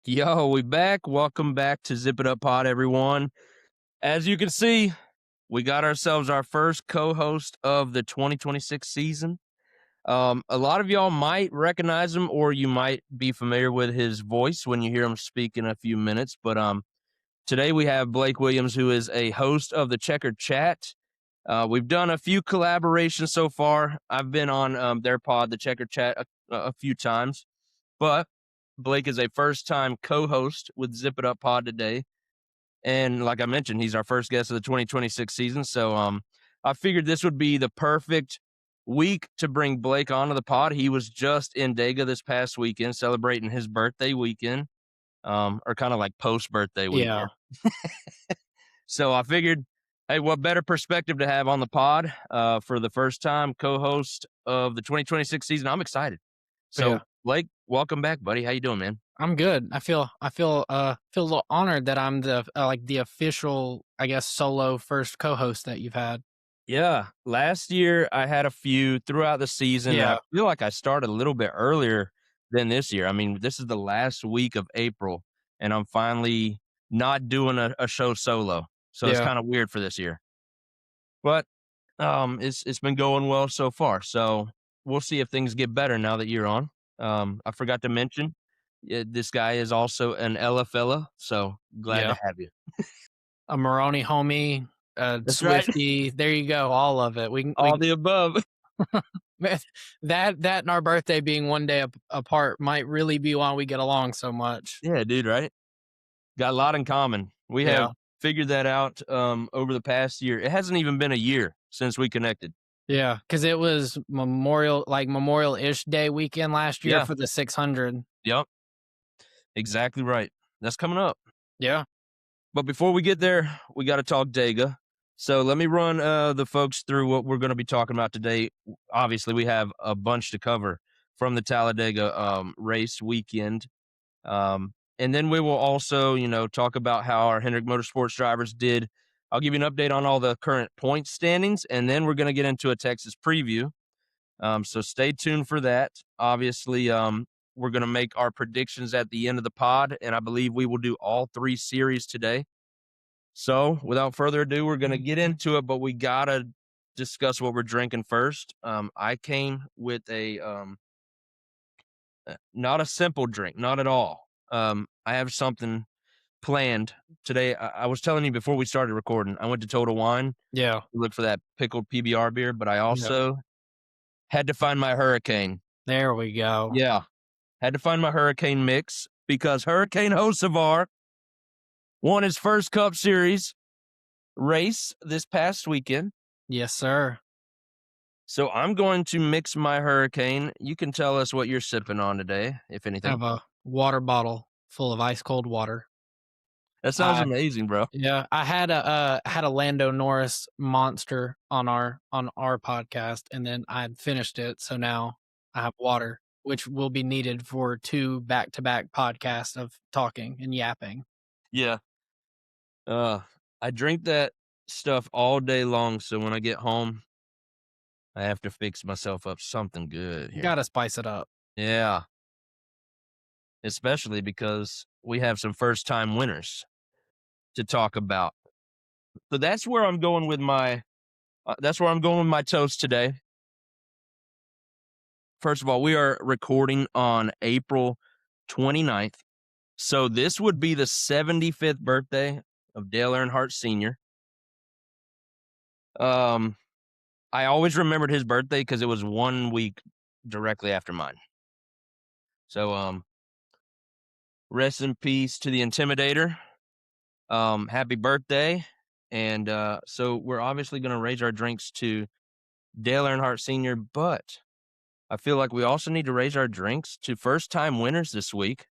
Yo, we back. Welcome back to Zip It Up Pod, everyone. As you can see, we got ourselves our first co-host of the 2026 season. A lot of y'all might recognize him, or you might be familiar with his voice when you hear him speak in a few minutes. But today we have Blake Williams, who is a host of the Checkered Chat. We've done a few collaborations so far. I've been on their pod, the Checkered Chat, a few times, but Blake is a first-time co-host with Zip It Up Pod today. And like I mentioned, he's our first guest of the 2026 season. So I figured this would be the perfect week to bring Blake onto the pod. He was just in Dega this past weekend celebrating his birthday weekend, or kind of like post-birthday weekend. Yeah. So I figured, hey, what better perspective to have on the pod for the first time co-host of the 2026 season. I'm excited. So Yeah. Blake, welcome back, buddy. How you doing, man? I'm good. I feel a little honored that I'm the official, I guess, solo first co-host that you've had. Yeah. Last year I had a few throughout the season. Yeah. I feel like I started a little bit earlier than this year. I mean, this is the last week of April and I'm finally not doing a show solo. So it's Yeah. kind of weird for this year. But it's been going well so far. So we'll see if things get better now that you're on. I forgot to mention this guy is also an LFella, so glad Yeah. to have you. A Maroney homie, That's right. Swifty. There you go. All of it. All the above. Man, that and our birthday being one day apart might really be why we get along so much. Yeah, dude, right? Got a lot in common. We have Yeah. figured that out over the past year. It hasn't even been a year since we connected. Yeah, because it was Memorial-ish Day weekend last year Yeah. for the 600. Yep. Exactly right. That's coming up. Yeah. But before we get there, we got to talk Dega. So let me run the folks through what we're going to be talking about today. Obviously, we have a bunch to cover from the Talladega race weekend. And then we will also, talk about how our Hendrick Motorsports drivers did. I'll give you an update on all the current point standings, and then we're going to get into a Texas preview. So stay tuned for that. Obviously, we're going to make our predictions at the end of the pod, and I believe we will do all three series today. So without further ado, we're going to get into it, but we got to discuss what we're drinking first. I came with not a simple drink, not at all. I have something planned today. I was telling you before we started recording, I went to Total Wine Yeah. to look for that pickled PBR beer, but I Yeah. also had to find my Hurricane. There we go. Yeah. Had to find my Hurricane mix because Hurricane Hocevar won his first Cup Series race this past weekend. Yes, sir. So I'm going to mix my Hurricane. You can tell us what you're sipping on today, if I anything. have a water bottle full of ice cold water. That sounds amazing, bro. Yeah, I had a Lando Norris Monster on our podcast, and then I had finished it, so now I have water, which will be needed for 2 back-to-back podcasts of talking and yapping. Yeah. I drink that stuff all day long, so when I get home, I have to fix myself up something good You here. gotta spice it up. Yeah. Especially because we have some first-time winners to talk about. So that's where I'm going with my toast today. First of all, we are recording on April 29th. So this would be the 75th birthday of Dale Earnhardt Sr. I always remembered his birthday because it was 1 week directly after mine. So rest in peace to the Intimidator. Happy birthday. And so we're obviously going to raise our drinks to Dale Earnhardt Sr., but I feel like we also need to raise our drinks to first-time winners this week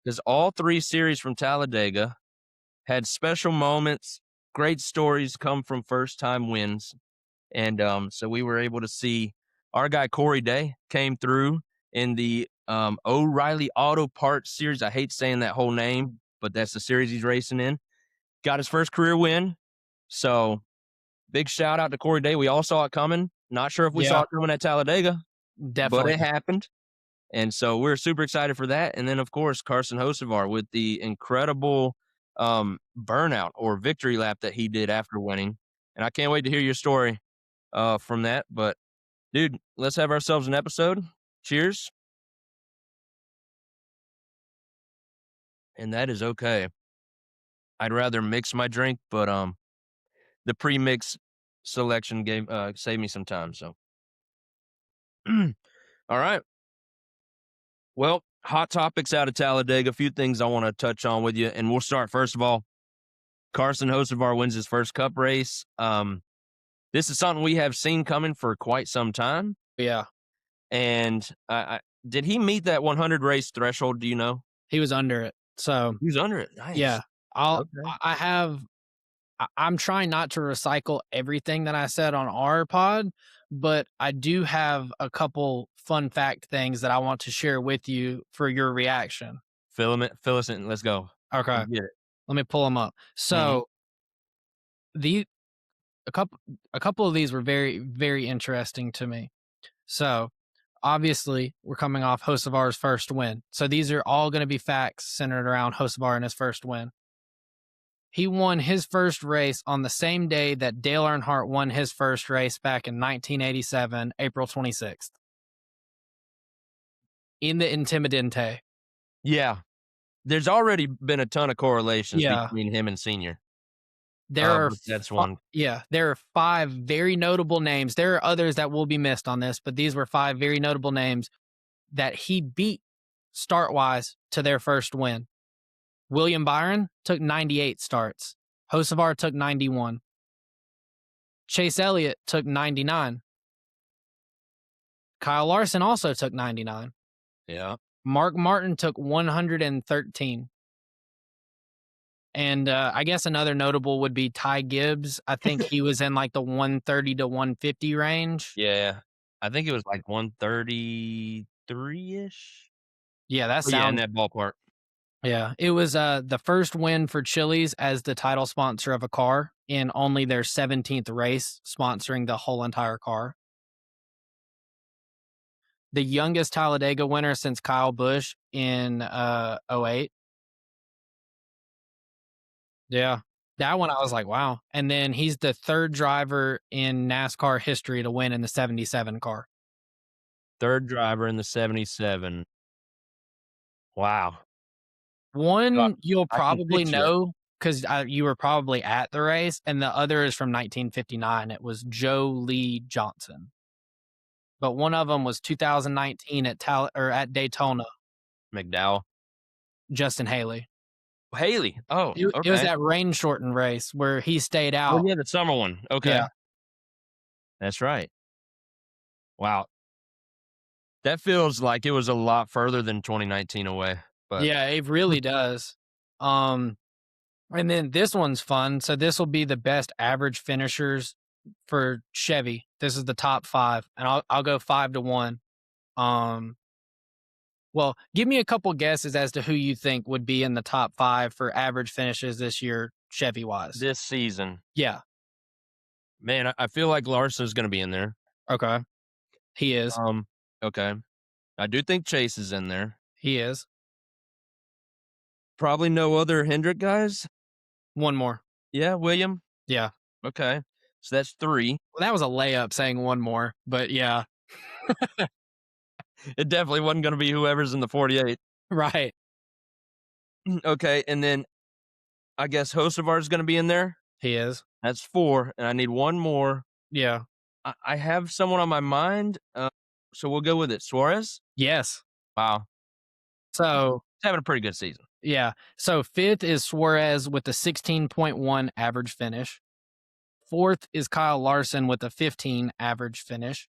because all three series from Talladega had special moments, great stories come from first-time wins. And so we were able to see our guy Corey Day came through in the O'Reilly Auto Parts Series. I hate saying that whole name, but that's the series he's racing in. Got his first career win. So big shout out to Corey Day. We all saw it coming. Not sure if we saw it coming at Talladega, Definitely. but it happened. And so we're super excited for that. And then, of course, Carson Hocevar with the incredible burnout or victory lap that he did after winning. And I can't wait to hear your story from that. But, dude, let's have ourselves an episode. Cheers. And that is okay. I'd rather mix my drink, but the pre-mix selection gave saved me some time. So, all right. Well, hot topics out of Talladega. A few things I want to touch on with you, and we'll start first of all. Carson Hocevar wins his first Cup race. This is something we have seen coming for quite some time. Yeah. And did he meet that 100 race threshold? Do you know? He was under it. So He was under it. Nice. yeah, Okay. I'm trying not to recycle everything that I said on our pod, but I do have a couple fun fact things that I want to share with you for your reaction. Fill us in. Let's go. Okay. Let's get it. Let me pull them up. So the a couple of these were very, very interesting to me. So obviously we're coming off Hocevar's first win. So these are all going to be facts centered around Hocevar and his first win. He won his first race on the same day that Dale Earnhardt won his first race back in 1987, April 26th. In the Intimidante. Yeah. There's already been a ton of correlations Yeah. between him and Senior. There are But that's one. there are 5 very notable names. There are others that will be missed on this, but these were 5 very notable names that he beat start-wise to their first win. William Byron took 98 starts. Hocevar took 91. Chase Elliott took 99. Kyle Larson also took 99. Yeah. Mark Martin took 113. And I guess another notable would be Ty Gibbs. I think he was in like the 130 to 150 range. Yeah. I think it was like 133-ish. Yeah, that Oh, yeah, in sounds. that ballpark. Yeah, it was the first win for Chili's as the title sponsor of a car in only their 17th race, sponsoring the whole entire car. The youngest Talladega winner since Kyle Busch in 08. Yeah. That one I was like, wow. And then he's the 3rd driver in NASCAR history to win in the 77 car. 3rd driver in the 77. Wow. One you'll I can probably picture it. know because you were probably at the race, and the other is from 1959. It was Joe Lee Johnson. But one of them was 2019 at Daytona, McDowell. Justin Haley. Haley. Oh, It was okay. that rain shortened race where he stayed Oh, out. yeah, the summer one. Okay. Yeah. That's right. Wow. That feels like it was a lot further than 2019 away, but Yeah, it really does. And then this one's fun. So this will be the best average finishers for Chevy. This is the top 5, and I'll go 5 to 1. Well, give me a couple guesses as to who you think would be in the top 5 for average finishes this year, Chevy wise. this season, Yeah. man, I feel like Larson's gonna be in there. Okay. He is. Okay. I do think Chase is in there. He is. Probably no other Hendrick guys. One more. Yeah, William. Yeah. Okay. So that's 3. Well, that was a layup saying one more, but yeah. It definitely wasn't gonna be whoever's in the 48. Right. Okay, and then I guess Hocevar's gonna be in there. He is. That's 4, and I need one more. Yeah. I have someone on my mind, so we'll go with it. Suarez? Yes. Wow. So, He's having a pretty good season. yeah. So 5th is Suarez with a 16.1 average finish. 4th is Kyle Larson with a 15 average finish.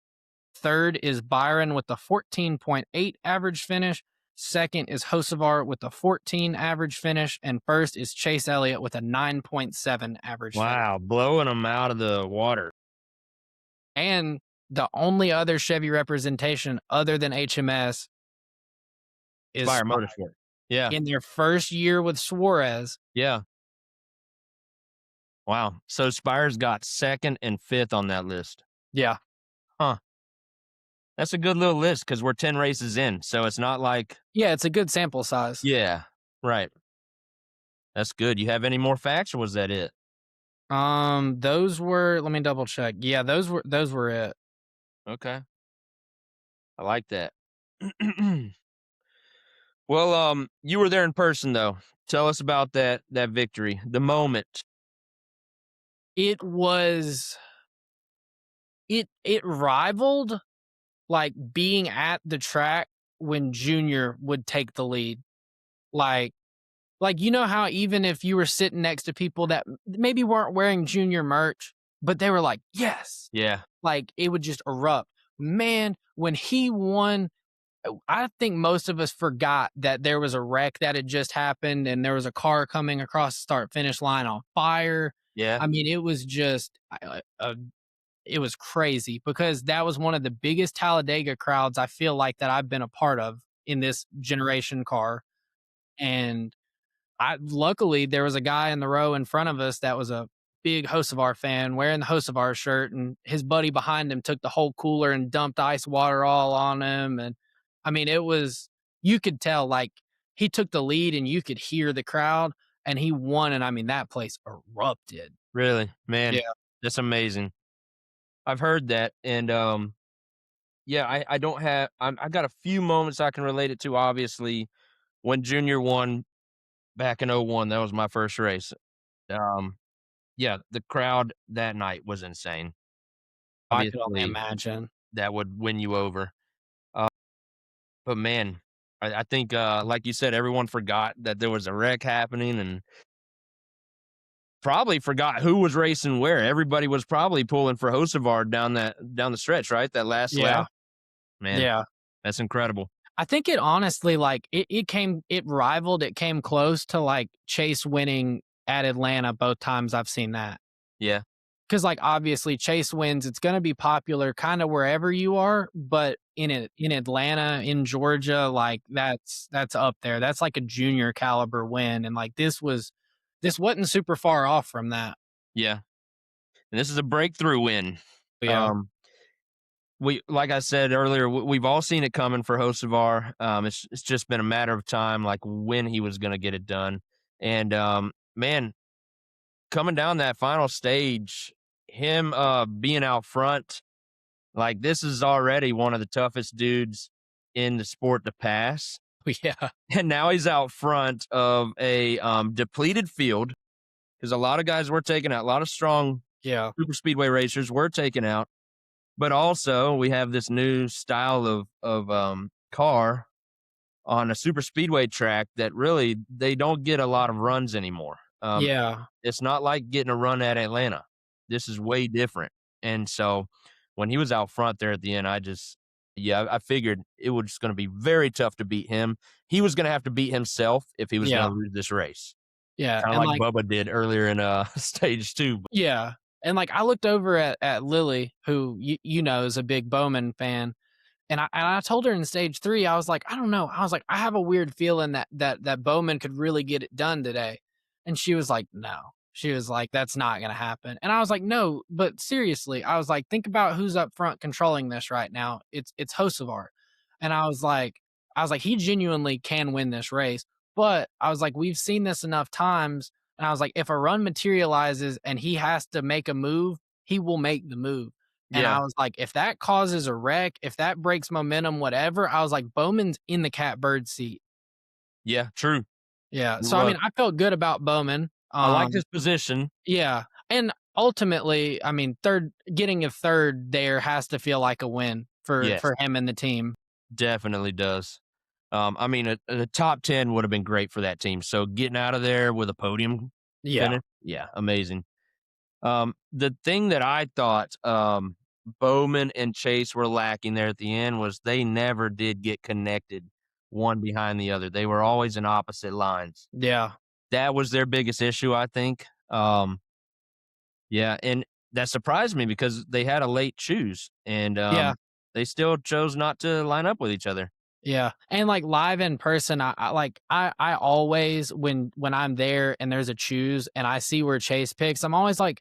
3rd is Byron with a 14.8 average finish. 2nd is Hocevar with a 14 average finish. And 1st is Chase Elliott with a 9.7 average finish. Wow, blowing them out of the water. And the only other Chevy representation other than HMS is Fire Spire. Motorsport. Yeah, In their first year with Suarez. yeah. Wow. So Spire's got 2nd and 5th on that list. Yeah. Huh. That's a good little list because we're 10 races in, so it's not like Yeah, it's a good sample size. yeah, right. That's good. You have any more facts, or was that it? Those were, let me double check. Yeah, those were it. Okay, I like that. Well, you were there in person, though. Tell us about that victory, the moment. It was it rivaled like being at the track when Junior would take the lead. Like you know how even if you were sitting next to people that maybe weren't wearing Junior merch, but they were like, "Yes." Yeah, Like it would just erupt. Man, when he won, I think most of us forgot that there was a wreck that had just happened and there was a car coming across the start finish line on fire. yeah, I mean, it was just it was crazy because that was one of the biggest Talladega crowds I feel like that I've been a part of in this generation car. And I luckily there was a guy in the row in front of us that was a big Hocevar fan wearing the Hocevar shirt, and his buddy behind him took the whole cooler and dumped ice water all on him. And I mean, it was, you could tell like he took the lead and you could hear the crowd and he won. And I mean, that place erupted. really, man, Yeah. that's amazing. I've heard that, and yeah, I don't have. I got a few moments I can relate it to. Obviously, when Junior won back in '01, that was my first race. Um, yeah, the crowd that night was insane. I could only Obviously, imagine. that would win you over. Uh, but man, I think, like you said, everyone forgot that there was a wreck happening and probably forgot who was racing where. Everybody was probably pulling for Hocevar down the stretch, right? That last Yeah. lap. Man, Yeah. that's incredible. I think it honestly, like, it rivaled, it came close to, like, Chase winning at Atlanta both times I've seen that. Yeah, Because like, obviously, Chase wins, it's gonna be popular kinda wherever you are, but in Atlanta, in Georgia, like, that's up there. That's like a junior caliber win, and, like, this wasn't super far off from that. yeah. And this is a breakthrough win. Yeah. Um, we like I said earlier, we've all seen it coming for Hocevar. It's just been a matter of time, like when he was going to get it done. And man, coming down that final stage, him being out front, like this is already one of the toughest dudes in the sport to pass. Yeah. And now he's out front of a depleted field because a lot of guys were taken out, a lot of strong Yeah. super speedway racers were taken out. But also, we have this new style of car on a super speedway track that really they don't get a lot of runs anymore. Yeah. It's not like getting a run at Atlanta. This is way different. And so, when he was out front there at the end, yeah, I figured it was just going to be very tough to beat him. He was going to have to beat himself if he was going Yeah. to lose this race, Yeah, kind of and, like like, Bubba did earlier in stage two. yeah, and, like, I looked over at Lily, who you know is a big Bowman fan. And I told her in stage 3, I was like, "I don't know." I was like, "I have a weird feeling that Bowman could really get it done today." And she was like, "No." She was like, "That's not gonna happen." And I was like, "No, but seriously." I was like, "Think about who's up front controlling this right now. It's Hocevar." And I was like, "He genuinely can win this race." But I was like, "We've seen this enough times." And I was like, "If a run materializes and he has to make a move, he will make the move." And Yeah, I was like, if that causes a wreck, if that breaks momentum, whatever, I was like, Bowman's in the catbird seat. yeah, true. Yeah. So I Well, mean, I felt good about Bowman. I like his position. Yeah. And ultimately, I mean, getting a third there has to feel like a win Yes. for him and the team. Definitely does. I mean, a top 10 would have been great for that team. So getting out of there with a podium Yeah. finish, yeah, amazing. The thing that I thought Bowman and Chase were lacking there at the end was they never did get connected one behind the other. They were always in opposite lines. Yeah. That was their biggest issue, I think. Yeah, and that surprised me because they had a late choose and Yeah. they still chose not to line up with each other. Yeah. And like live in person, I always when I'm there and there's a choose and I see where Chase picks, I'm always like,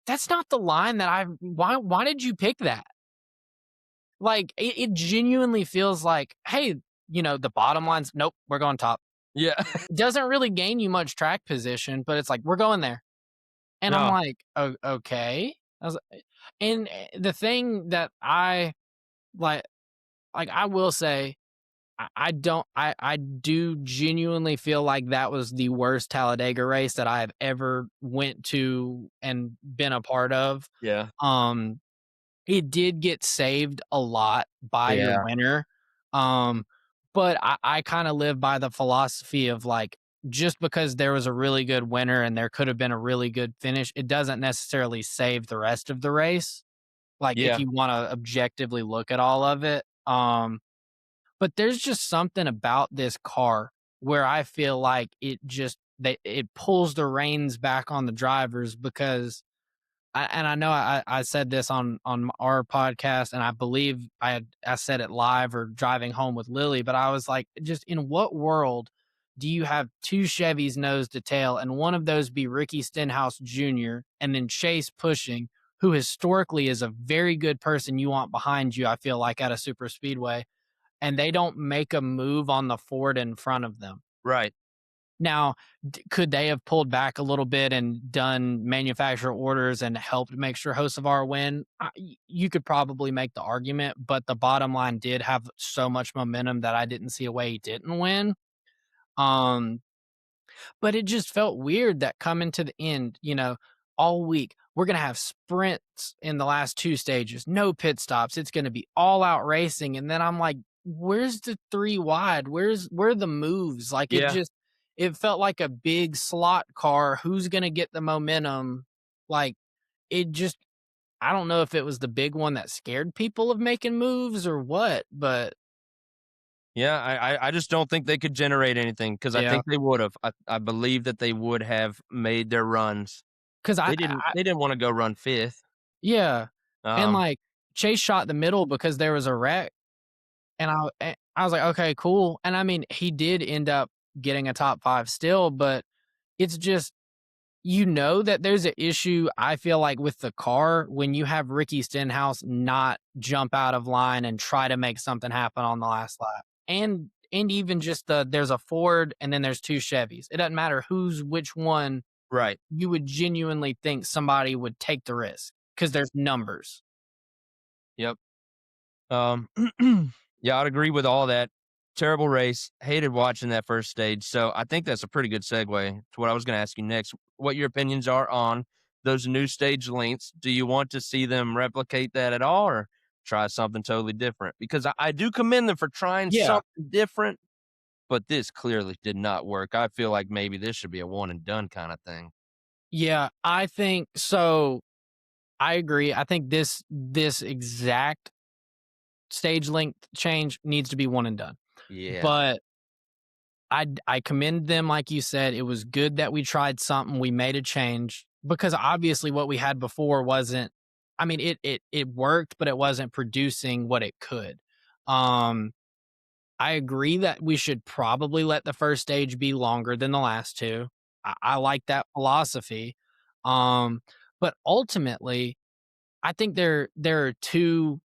that's not the line that why did you pick that? Like, it genuinely feels like, "Hey, the bottom line's nope, we're going top." Yeah. It doesn't really gain you much track position, but it's like, "We're going there." And I'm No. like, "Oh, okay." I was and, the thing that I like I will say, I don't I do genuinely feel like that was the worst Talladega race that I have ever went to and been a part of. Yeah. Um, it did get saved a lot by your Yeah. winner, um, but I kinda live by the philosophy of, like, just because there was a really good winner and there could have been a really good finish, it doesn't necessarily save the rest of the race, like, if Yeah. you wanna objectively look at all of it, but there's just something about this car where I feel like it pulls the reins back on the drivers because I know I said this on our podcast, and I believe I said it live or driving home with Lily, but I was like, just in what world do you have two Chevys nose to tail, and one of those be Ricky Stenhouse Jr. and then Chase pushing, who historically is a very good person you want behind you, I feel like at a super speedway, and they don't make a move on the Ford in front of them. Right. Now, could they have pulled back a little bit and done manufacturer orders and helped make sure Hocevar win? You could probably make the argument, but the bottom line did have so much momentum that I didn't see a way he didn't win. Um, but it just felt weird that coming to the end, all week, we're going to have sprints in the last two stages, no pit stops. It's going to be all out racing. And then I'm like, where's the three wide? Where are the moves? Like Yeah. it felt like a big slot car. Who's going to get the momentum? Like it just, I don't know if it was the big one that scared people of making moves or what, but Yeah, I just don't think they could generate anything because I yeah. think they would've. I believe that they would have made their runs. Cause They didn't wanna go run 5th. yeah. And Um, like Chase shot the middle because there was a wreck. And I was like, "Okay, cool." And I mean, he did end up getting a top 5 still, but it's just that there's an issue, I feel like, with the car when you have Ricky Stenhouse not jump out of line and try to make something happen on the last lap. And even just there's a Ford and then there's 2 Chevys. It doesn't matter who's which one, right. you would genuinely think somebody would take the risk because there's numbers. Yep. Um, yeah, I'd agree with all that. Terrible race. Hated watching that first stage. So I think that's a pretty good segue to what I was going to ask you next. What your opinions are on those new stage lengths? Do you want to see them replicate that at all, or try something totally different? Because I do commend them for trying Yeah. something different, but this clearly did not work. I feel like maybe this should be a one and done kind of thing. Yeah, I think so. I agree. I think this exact stage length change needs to be one and done. Yeah. But I commend them, like you said. It was good that we tried something. We made a change because obviously what we had before wasn't. I mean, it worked, but it wasn't producing what it could. Um, I agree that we should probably let the first stage be longer than the last two. I like that philosophy. Um, but ultimately, I think there are two,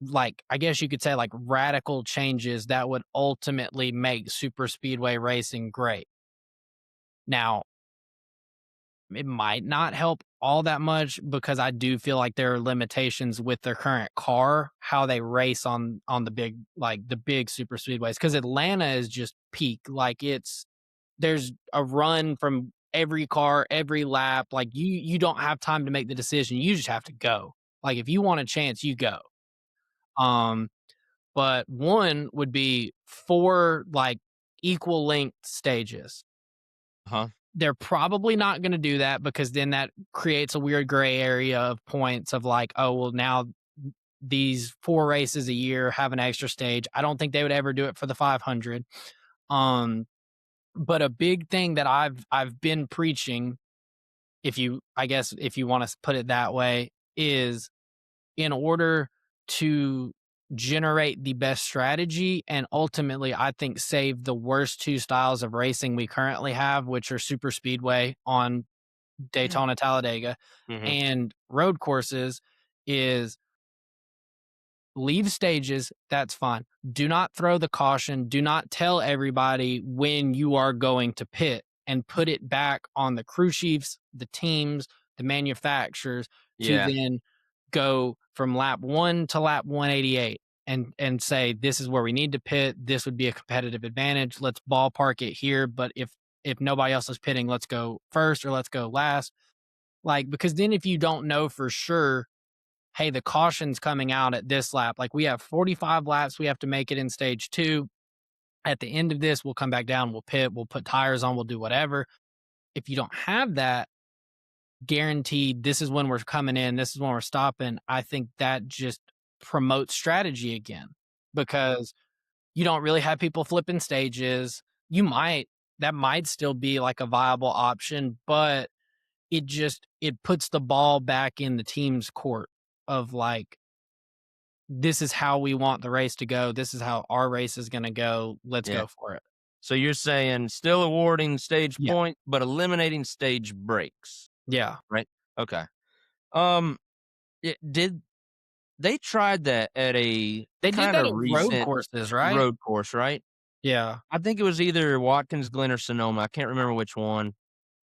like, I guess you could say, like, radical changes that would ultimately make super speedway racing great. Now, it might not help all that much because I do feel like there are limitations with their current car, how they race on the big super speedways. Because Atlanta is just peak. Like there's a run from every car, every lap. Like you don't have time to make the decision. You just have to go. Like if you want a chance, you go. Um, but one would be 4, like, equal length stages. Huh. They're probably not gonna do that because then that creates a weird gray area of points of like, "Oh, well, now these 4 races a year have an extra stage." I don't think they would ever do it for the 500. Um, but a big thing that I've been preaching, if you wanna put it that way, is in order to generate the best strategy and ultimately, I think, save the worst 2 styles of racing we currently have, which are super speedway on Daytona, Talladega, Mhm. and road courses, is leave stages, that's fine. Do not throw the caution. Do not tell everybody when you are going to pit, and put it back on the crew chiefs, the teams, the manufacturers to Yeah. then go from lap 1 to lap 188 and say, this is where we need to pit. This would be a competitive advantage. Let's ballpark it here. But if nobody else is pitting, let's go first or let's go last. Like, because then if you don't know for sure, hey, the caution's coming out at this lap. Like, we have 45 laps we have to make it in stage 2. At the end of this, we'll come back down, we'll pit, we'll put tires on, we'll do whatever. If you don't have that guaranteed, this is when we're coming in, this is when we're stopping, I think that just promotes strategy again, because you don't really have people flipping stages. That might still be like a viable option, but it puts the ball back in the team's court of like, this is how we want the race to go. This is how our race is going to go. Let's Yeah. go for it. So you're saying still awarding stage Yeah. point, but eliminating stage breaks, Yeah. right? Okay. Um, did they tried that at a They did kind that of at road recent courses, right? road course, right? Yeah. I think it was either Watkins Glen or Sonoma. I can't remember which one.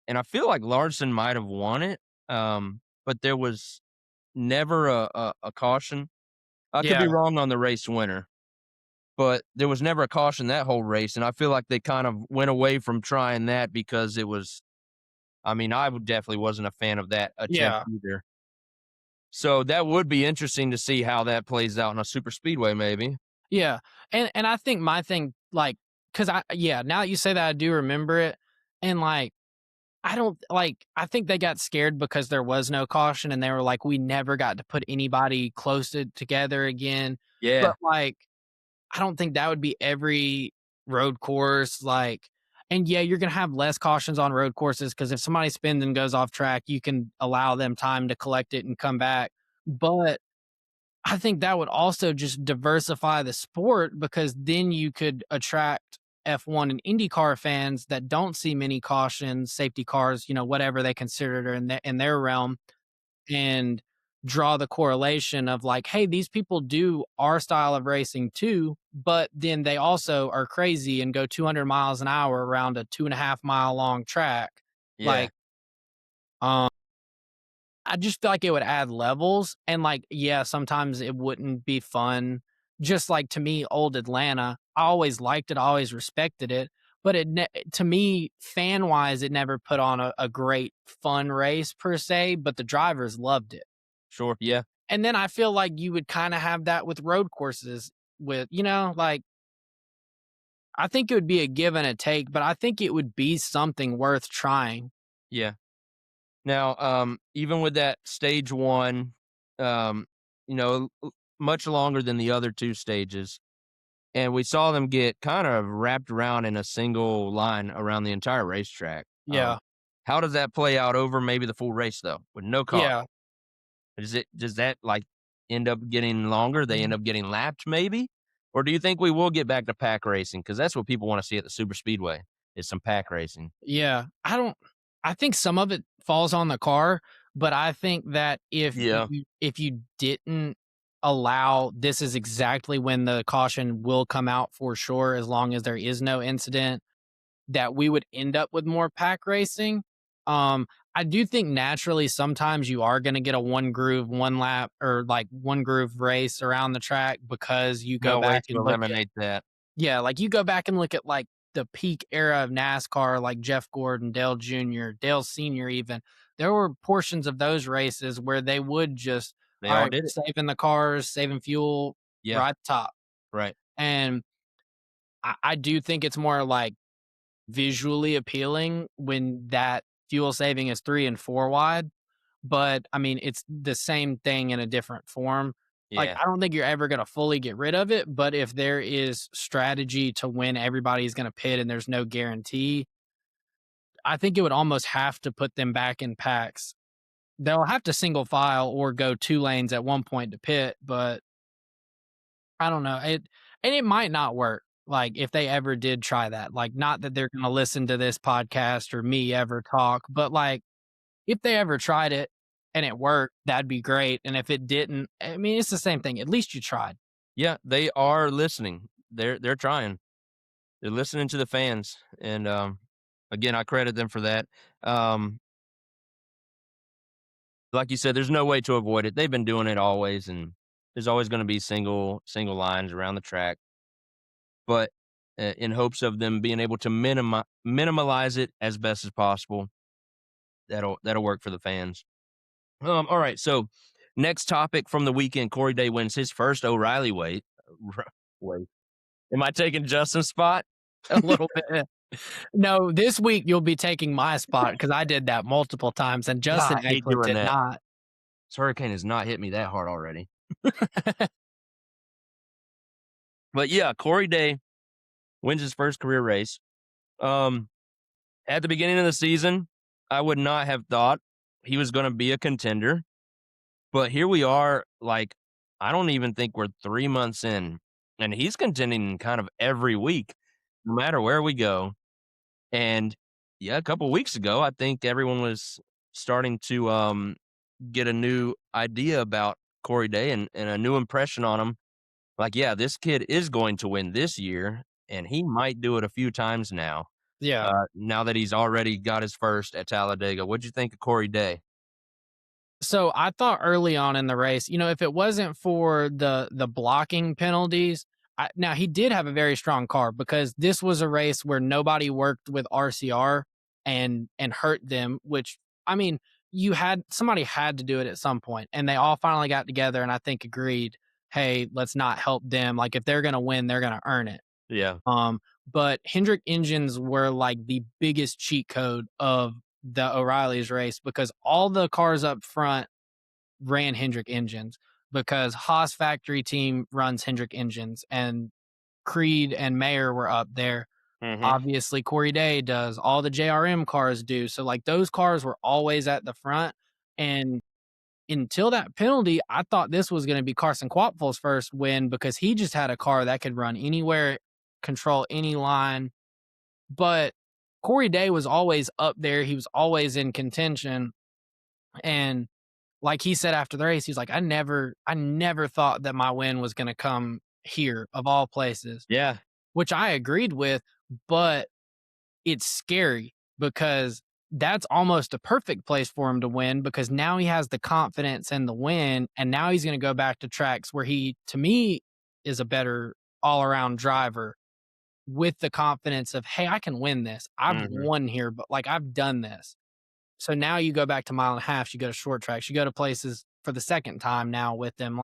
And I feel like Larson might have won it. But there was never a caution. I could be Yeah. wrong on the race winner, but there was never a caution that whole race. And I feel like they kind of went away from trying that because it was, I mean, definitely wasn't a fan of that attempt Yeah. either. So that would be interesting to see how that plays out in a super speedway, maybe. Yeah. And I think my thing, like, cause now that you say that, I do remember it. And like, I don't like, I think they got scared because there was no caution and they were like, we never got to put anybody together again. Yeah, But like, I don't think that would be every road course. Like, and yeah, you're going to have less cautions on road courses because if somebody spins and goes off track, you can allow them time to collect it and come back. But I think that would also just diversify the sport, because then you could attract F1 and IndyCar fans that don't see many cautions, safety cars, whatever they consider it in their realm, and draw the correlation of like, hey, these people do our style of racing too, but then they also are crazy and go 200 miles an hour around a 2.5 mile long track. yeah, Like, um, I just feel like it would add levels, and like, yeah, sometimes it wouldn't be fun. Just like, to me, old Atlanta, I always liked it, I always respected it, but to me, fan wise, it never put on a great fun race per se, but the drivers loved it. sure. Yeah, And then I feel like you would kind of have that with road courses with, like, I think it would be a give and a take, but I think it would be something worth trying. yeah. Now, even with that stage one, um, much longer than the other two stages, and we saw them get kind of wrapped around in a single line around the entire racetrack. Yeah. How does that play out over maybe the full race though, with no car? Yeah. Does that like end up getting longer? They end up getting lapped maybe, or do you think we will get back to pack racing? Because that's what people want to see at the super speedway is some pack racing. Yeah, I think some of it falls on the car, but I think that Yeah, if you didn't allow, this is exactly when the caution will come out for sure, as long as there is no incident, that we would end up with more pack racing. I do think naturally sometimes you are going to get a one groove, one lap, or like one groove race around the track, because you go no way back to and look at, eliminate that. yeah, like you go back and look at like the peak era of NASCAR, like Jeff Gordon, Dale Jr., Dale Sr. even. There were portions of those races where they would just, They all all right, did it. saving the cars, saving fuel, Yeah, right top. right. And I do think it's more like visually appealing when that fuel saving is 3 and 4 wide. But I mean, it's the same thing in a different form. Like, Yeah, I don't think you're ever going to fully get rid of it, but if there is strategy to when everybody's going to pit and there's no guarantee, I think it would almost have to put them back in packs. They'll have to single file or go 2 lanes at one point to pit, but I don't know. It might not work. Like, if they ever did try that, like, not that they're going to listen to this podcast or me ever talk, but like, if they ever tried it, and it worked, that'd be great. And if it didn't, I mean, it's the same thing. At least you tried. Yeah, they are listening. They're trying. They're listening to the fans, and, again, I credit them for that. Um, like you said, there's no way to avoid it. They've been doing it always, and there's always gonna be single lines around the track, but, in hopes of them being able to minimalize it as best as possible, that'll work for the fans. Alright, so next topic from the weekend, Corey Day wins his first O'Reilly wait. Am I taking Justin's spot? A little bit. No, this week you'll be taking my spot because I did that multiple times and God, Justin I hate actually doing did that. not. This hurricane has not hit me that hard already. But yeah, Corey Day wins his first career race. Um, at the beginning of the season, I would not have thought he was gonna be a contender, but here we are, like, I don't even think we're 3 months in, and he's contending kind of every week, no matter where we go. And yeah, a couple weeks ago, I think everyone was starting to get a new idea about Corey Day and a new impression on him. Like, yeah, this kid is going to win this year, and he might do it a few times now. Yeah. Now that he's already got his first at Talladega, what'd you think of Corey Day? So I thought early on in the race, if it wasn't for the blocking penalties, now he did have a very strong car because this was a race where nobody worked with RCR and hurt them, which I mean, somebody had to do it at some point, and they all finally got together and I think agreed, hey, let's not help them. Like if they're gonna win, they're gonna earn it. Yeah. Um, but Hendrick engines were like the biggest cheat code of the O'Reilly's race because all the cars up front ran Hendrick engines because Haas factory team runs Hendrick engines and Creed and Mayer were up there. Mhm. Obviously, Corey Day does. All the JRM cars do. So, like, those cars were always at the front. And until that penalty, I thought this was going to be Carson Quapfel's first win because he just had a car that could run anywhere, control any line. But Corey Day was always up there. He was always in contention. And like he said after the race, he's like, I never thought that my win was going to come here of all places, Yeah. which I agreed with, but it's scary because that's almost a perfect place for him to win because now he has the confidence and the win. And now he's going to go back to tracks where he, to me, is a better all around driver with the confidence of, hey, I can win this. I've Mhm. won here, but like I've done this. So now you go back to mile and a half, you go to short tracks, you go to places for the second time now with them.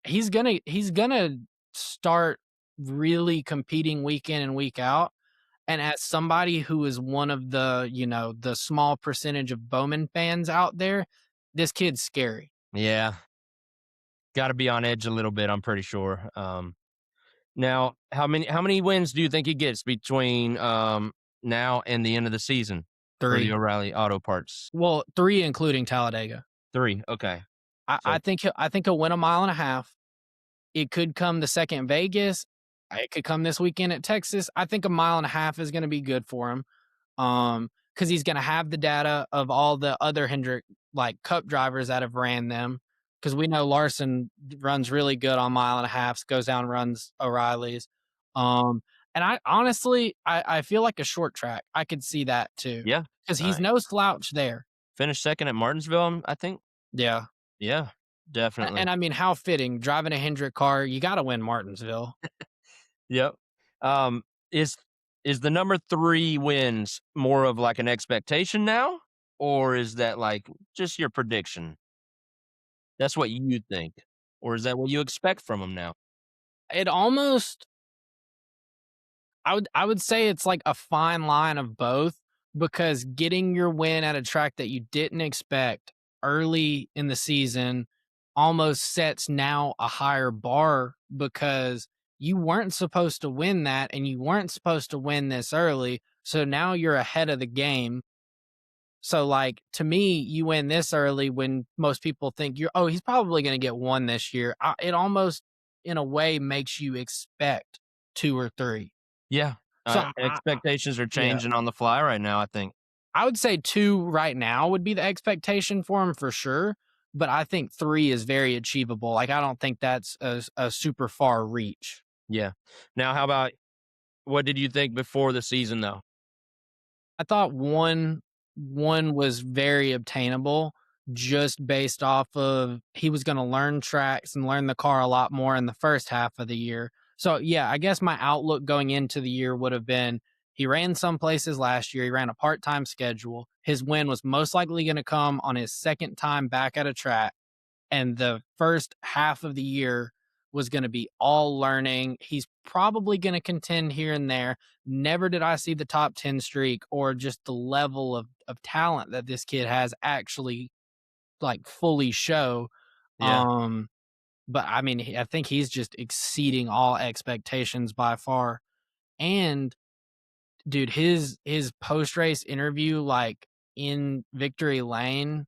He's gonna start really competing week in and week out. And as somebody who is one of the small percentage of Bowman fans out there, this kid's scary. Yeah. Gotta be on edge a little bit, I'm pretty sure. Now, how many wins do you think he gets between, now and the end of the season for the 3. O'Reilly Auto Parts? Well, 3 including Talladega. 3, okay. I So think he'll win a mile and a half. It could come the second Vegas. It could come this weekend at Texas. I think a mile and a half is going to be good for him. Because he's going to have the data of all the other Hendrick like Cup drivers that have ran them. Because we know Larson runs really good on mile and a half, goes down, runs O'Reilly's. Um, and I honestly, I feel like a short track. I could see that too, yeah, because he's I no slouch there. finished 2nd at Martinsville, I think? Yeah, Yeah, definitely. and I mean, how fitting driving a Hendrick car. You got to win Martinsville. Yep. Um, is is the number 3 wins more of, like, an expectation now? Or is that, like, just your prediction? That's what you think? Or is that what you expect from him now? It almost I would say it's like a fine line of both because getting your win at a track that you didn't expect early in the season almost sets now a higher bar because you weren't supposed to win that and you weren't supposed to win this early. So now you're ahead of the game. So like to me, you win this early when most people think he's probably going to get one this year. It almost in a way makes you expect 2 or 3. Yeah. So Expectations are yeah. changing on the fly right now, I think. I would say 2 right now would be the expectation for him for sure, but I think 3 is very achievable. Like, I don't think that's a super far reach. Yeah. Now, how about what did you think before the season, though? I thought 1 was very obtainable just based off of he was gonna learn tracks and learn the car a lot more in the first half of the year. So, yeah, I guess my outlook going into the year would have been he ran some places last year, he ran a part-time schedule. His win was most likely gonna come on his second time back at a track, and the first half of the year was going to be all learning. He's probably going to contend here and there. Never did I see the top 10 streak or just the level of talent that this kid has actually like fully show. Yeah. But I mean, I think he's just exceeding all expectations by far. And dude, his post race interview, like in victory lane,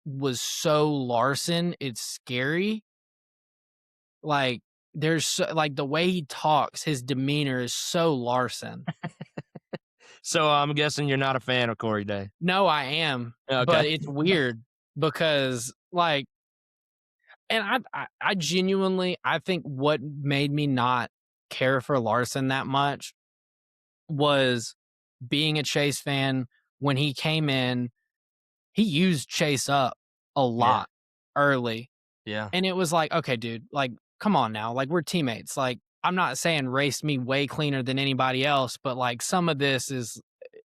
was so Larson. It's scary. Like, like, the way he talks, his demeanor is so Larson. So I'm guessing you're not a fan of Corey Day. No, I am, Okay. but it's weird because, like, and I genuinely I think what made me not care for Larson that much was being a Chase fan. When he came in, he used Chase up a Yeah. lot early. Yeah. And it was like, "Okay, dude, like, come on now, like, we're teammates, like, I'm not saying race me way cleaner than anybody else, but, like, some of this is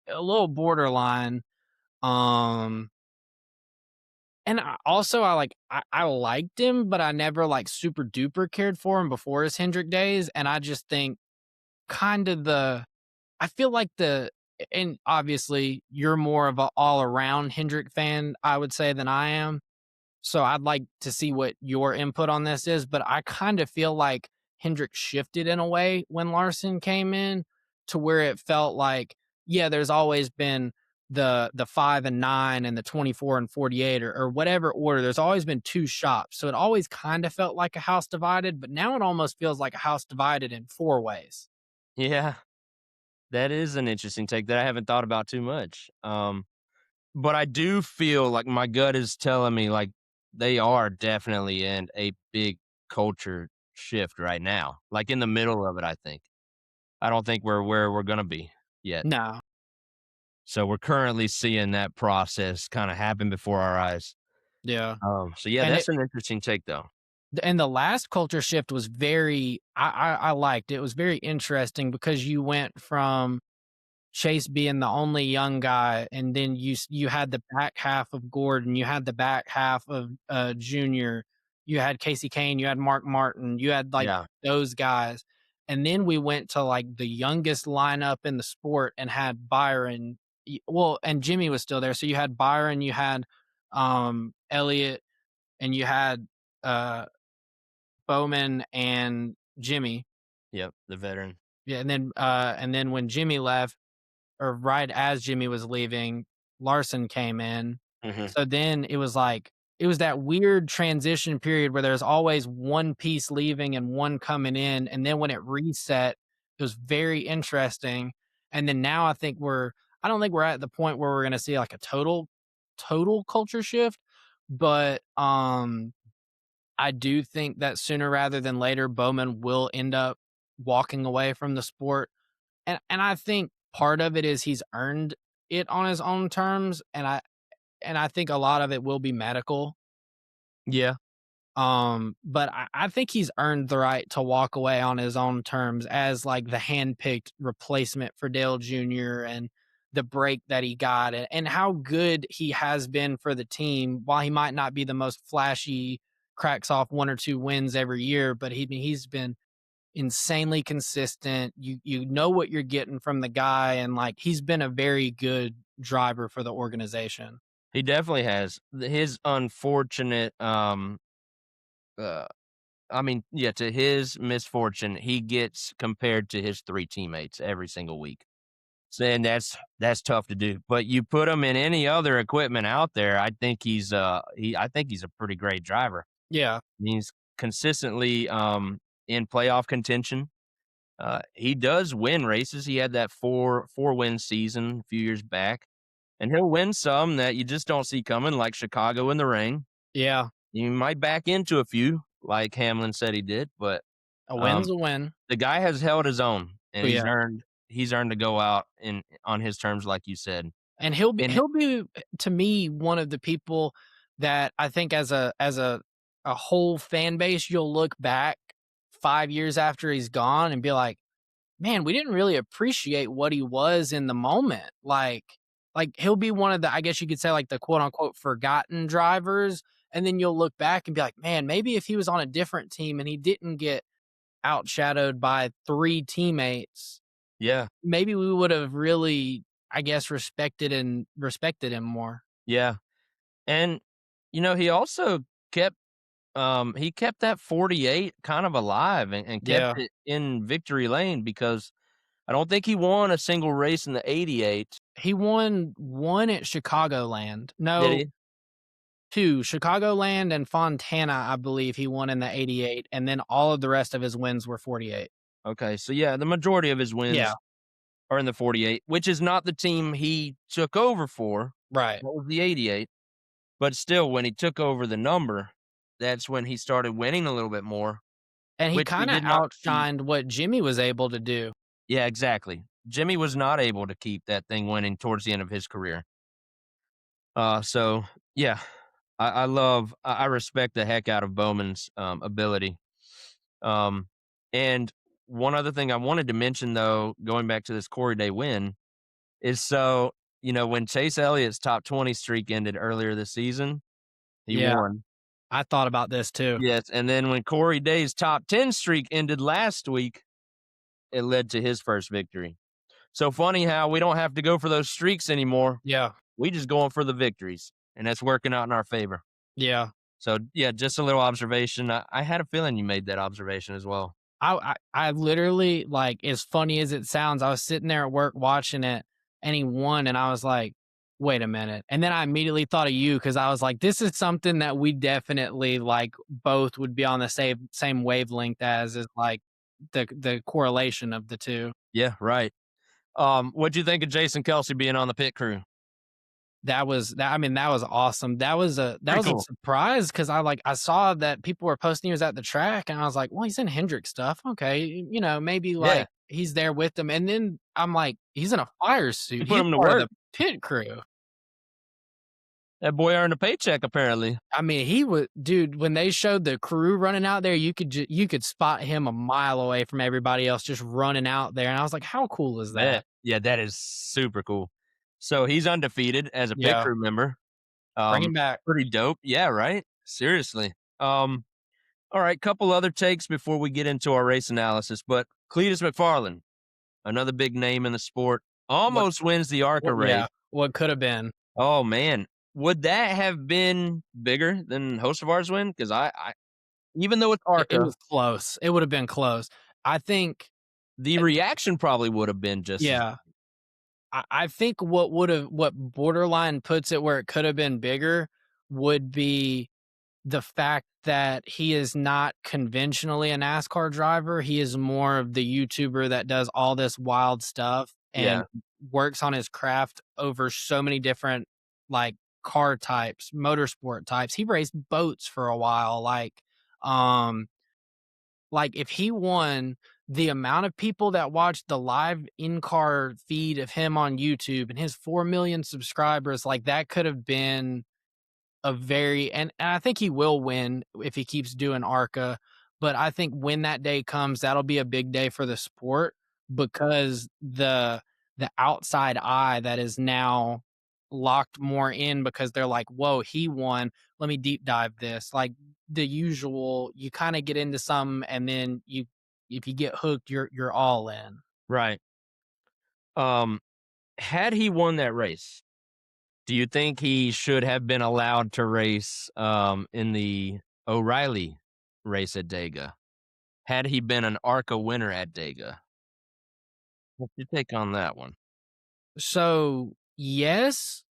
a little borderline." Um, and I like I liked him, but I never, like, super duper cared for him before his Hendrick days, and I just think kinda I feel like and obviously, you're more of a all-around Hendrick fan, I would say, than I am. So I'd like to see what your input on this is, but I kind of feel like Hendrick shifted in a way when Larson came in to where it felt like, yeah, there's always been the 5 and 9 and the 24 and 48 or whatever order. There's always been two shops. So it always kind of felt like a house divided, but now it almost feels like a house divided in four ways. Yeah. That is an interesting take that I haven't thought about too much. But I do feel like my gut is telling me like they are definitely in a big culture shift right now. Like in the middle of it, I think. I don't think we're where we're gonna be yet. No. So we're currently seeing that process kind of happen before our eyes. Yeah. So yeah, And that's an interesting take though. and the last culture shift was very I liked it. It was very interesting because you went from Chase being the only young guy, and then you had the back half of Gordon, you had the back half of Junior, you had Casey Kane, you had Mark Martin, you had like Yeah. those guys, and then we went to like the youngest lineup in the sport and had Byron. Well, and Jimmy was still there, so you had Byron, you had Elliott, and you had uh Bowman and Jimmy. Yep. The veteran. Yeah, and then when Jimmy left, or right as Jimmy was leaving, Larson came in. Hmm. So then it was like it was that weird transition period where there's always one piece leaving and one coming in, and then when it reset, it was very interesting. And then now I don't think we're at the point where we're gonna see like a total culture shift, but I do think that sooner rather than later, Bowman will end up walking away from the sport. And I think part of it is he's earned it on his own terms, and I think a lot of it will be medical. Yeah. But I think he's earned the right to walk away on his own terms as like the handpicked replacement for Dale Jr. and the break that he got and how good he has been for the team. While he might not be the most flashy, cracks off one or two wins every year, but he's been insanely consistent. You know what you're getting from the guy, and like he's been a very good driver for the organization. He definitely has. His unfortunate uh I mean, yeah, to his misfortune, he gets compared to his three teammates every single week. So, and that's tough to do. But you put him in any other equipment out there, I think I think he's a pretty great driver. Yeah, He's consistently in playoff contention. He does win races. He had that four win season a few years back. and he'll win some that you just don't see coming, like Chicago in the rain. Yeah, You might back into a few, like Hamlin said he did, but a um, win's a win. the guy has held his own, and But yeah, he's earned to go out in on his terms, like you said. and he'll be And to me one of the people that I think as a whole fan base, you'll look back 5 years after he's gone and be like, man, we didn't really appreciate what he was in the moment. Like he'll be one of the, I guess you could say, like the quote unquote forgotten drivers. And then you'll look back and be like, man, maybe if he was on a different team and he didn't get outshadowed by three teammates, yeah, maybe we would have really, I guess, respected him more. yeah, and he also kept he kept that 48 kind of alive and kept Yeah. it in victory lane because I don't think he won a single race in the 88. He won one at Chicagoland. Did No, he? two, Chicagoland and Fontana, I believe he won in the 88, and then all of the rest of his wins were 48. Okay, so yeah, the majority of his Yeah, wins are in the 48, which is not the team he took over for. right. That was the 88. But still, when he took over the number, that's when he started winning a little bit more, And he which we kinda did not see. outshined what Jimmy was able to do. Yeah, exactly. Jimmy was not able to keep that thing winning towards the end of his career. So yeah, I respect the heck out of Bowman's ability. Um, and one other thing I wanted to mention though, going back to this Corey Day win, is when Chase Elliott's top 20 streak ended earlier this season, he Yeah, won. I thought about this too. Yes, and then when Corey Day's top 10 streak ended last week, it led to his first victory. So funny how we don't have to go for those streaks anymore. Yeah, We just going for the victories, and that's working out in our favor. yeah. So yeah, just a little observation. I had a feeling you made that observation as well. I literally, like, as funny as it sounds, I was sitting there at work watching it, and he won, and I was like, "Wait a minute," and then I immediately thought of you because I was like, "This is something that we definitely, like, both would be on the same wavelength as, is, like, the correlation of the 2." Yeah, right. What'd you think of Jason Kelsey being on the pit crew? I mean, that was awesome. That Pretty was a cool. surprise because I saw that people were posting he was at the track, and I was like, "Well, he's in Hendrick stuff. Okay, maybe, Yeah, like, he's there with them." And then I'm like, "He's in a fire he suit. put He's him to part of work. the pit crew." That boy earned a paycheck apparently. I mean, he was dude, when they showed the crew running out there, you could spot him a mile away from everybody else just running out there, and I was like, "How cool is Yeah, that?" yeah, that is super cool. So he's undefeated as a pit Yeah, crew member. bring him back. Pretty dope. Yeah, right? Seriously. All right, couple other takes before we get into our race analysis, but Cletus McFarland, another big name in the sport, What almost wins the ARCA race. yeah, what could have been. Oh man, would that have been bigger than Hocevar's win? Because I even though it's It ARCA, was close. It would have been close. I think the eh reaction probably would have been just as. yeah. I think what borderline puts it where it could have been bigger would be the fact that he is not conventionally a NASCAR driver. He is more of the YouTuber that does all this wild stuff and Yeah, works on his craft over so many different, like, car types, motorsport types. He raced boats for a while. Um, if he won, the amount of people that watched the live in-car feed of him on YouTube and his 4 million subscribers, like, that could have been a very, and I think he will win if he keeps doing ARCA, but I think when that day comes, that'll be a big day for the sport because the outside eye that is now locked more in because they're like, "Whoa, he won. Let me deep dive this." Like the usual, you kind of get into some, and then if you get hooked, you're all in. right. Um, had he won that race, do you think he should have been allowed to race in the O'Reilly race at Dega? Had he been an ARCA winner at Dega? What's your take on that one? So yes,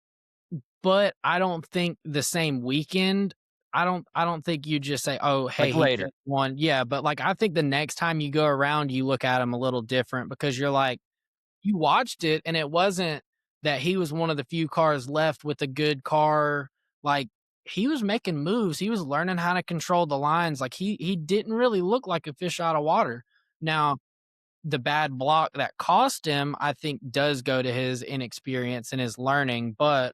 but I don't think the same weekend. I don't think you just say, "Oh, hey, Like he later. just won." Yeah, but, like, I think the next time you go around, you look at him a little different because you're like, you watched it and it wasn't that he was one of the few cars left with a good car. Like, he was making moves. He was learning how to control the lines. Like, he didn't really look like a fish out of water. Now, the bad block that cost him, I think, does go to his inexperience and his learning, but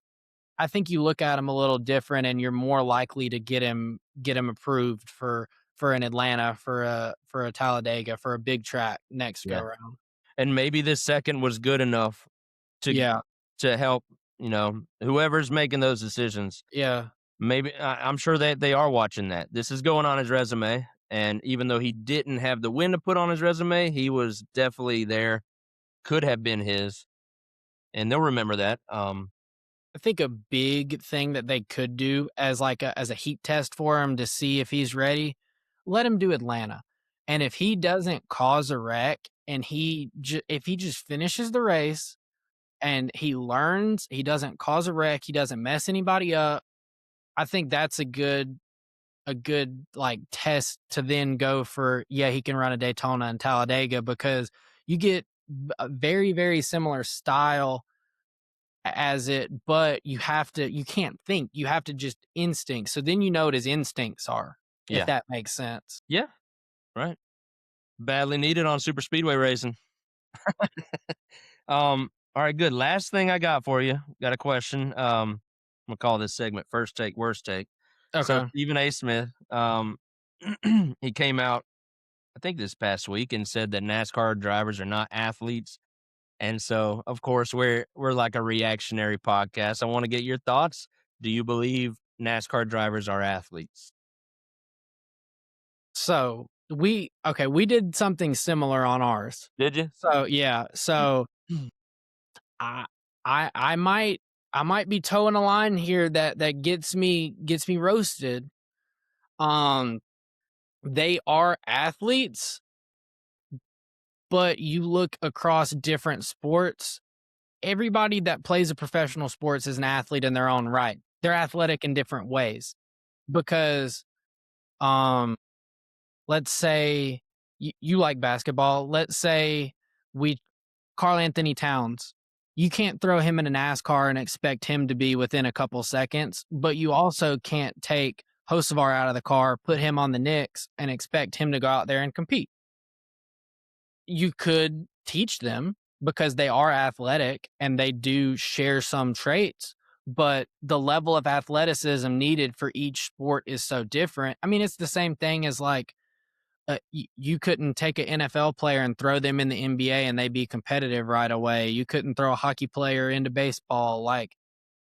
I think you look at him a little different and you're more likely to get him approved for an Atlanta, for a Talladega, for a big track next go Yeah. round. And maybe this second was good enough to Yeah, to help, whoever's making those decisions. yeah. Maybe I'm sure that they are watching that. This is going on his resume, and even though he didn't have the win to put on his resume, he was definitely there. Could have been his, and they'll remember that. I think a big thing that they could do as like as a heat test for him to see if he's ready, let him do Atlanta. And if he doesn't cause a wreck and if he just finishes the race and he learns, he doesn't cause a wreck, he doesn't mess anybody up, I think that's a good like test to then go for, yeah, he can run a Daytona and Talladega, because you get a very, very similar style as it, but you can't think, you have to just instinct. So then you know what his instincts are, if Yeah, that makes sense. yeah, right. Badly needed on super speedway racing. All right, good. Last thing I got for you. Got a question. I'm gonna call this segment "First Take, Worst Take." So Okay. Stephen A. Smith, he came out, I think this past week, and said that NASCAR drivers are not athletes. And so, of course, we're like a reactionary podcast. I want to get your thoughts. Do you believe NASCAR drivers are athletes? So we did something similar on ours. Did you? So yeah, so I I might be towing a line here that gets me roasted. Um, they are athletes, but you look across different sports, everybody that plays a professional sports is an athlete in their own right. They're athletic in different ways because, um, let's say you like basketball. Let's say we Carl Anthony Towns. You can't throw him in a NASCAR and expect him to be within a couple seconds, but you also can't take Hocevar out of the car, put him on the Knicks, and expect him to go out there and compete. You could teach them because they are athletic and they do share some traits, but the level of athleticism needed for each sport is so different. I mean, it's the same thing as like, you couldn't take an NFL player and throw them in the NBA and they be competitive right away. You couldn't throw a hockey player into baseball. Like,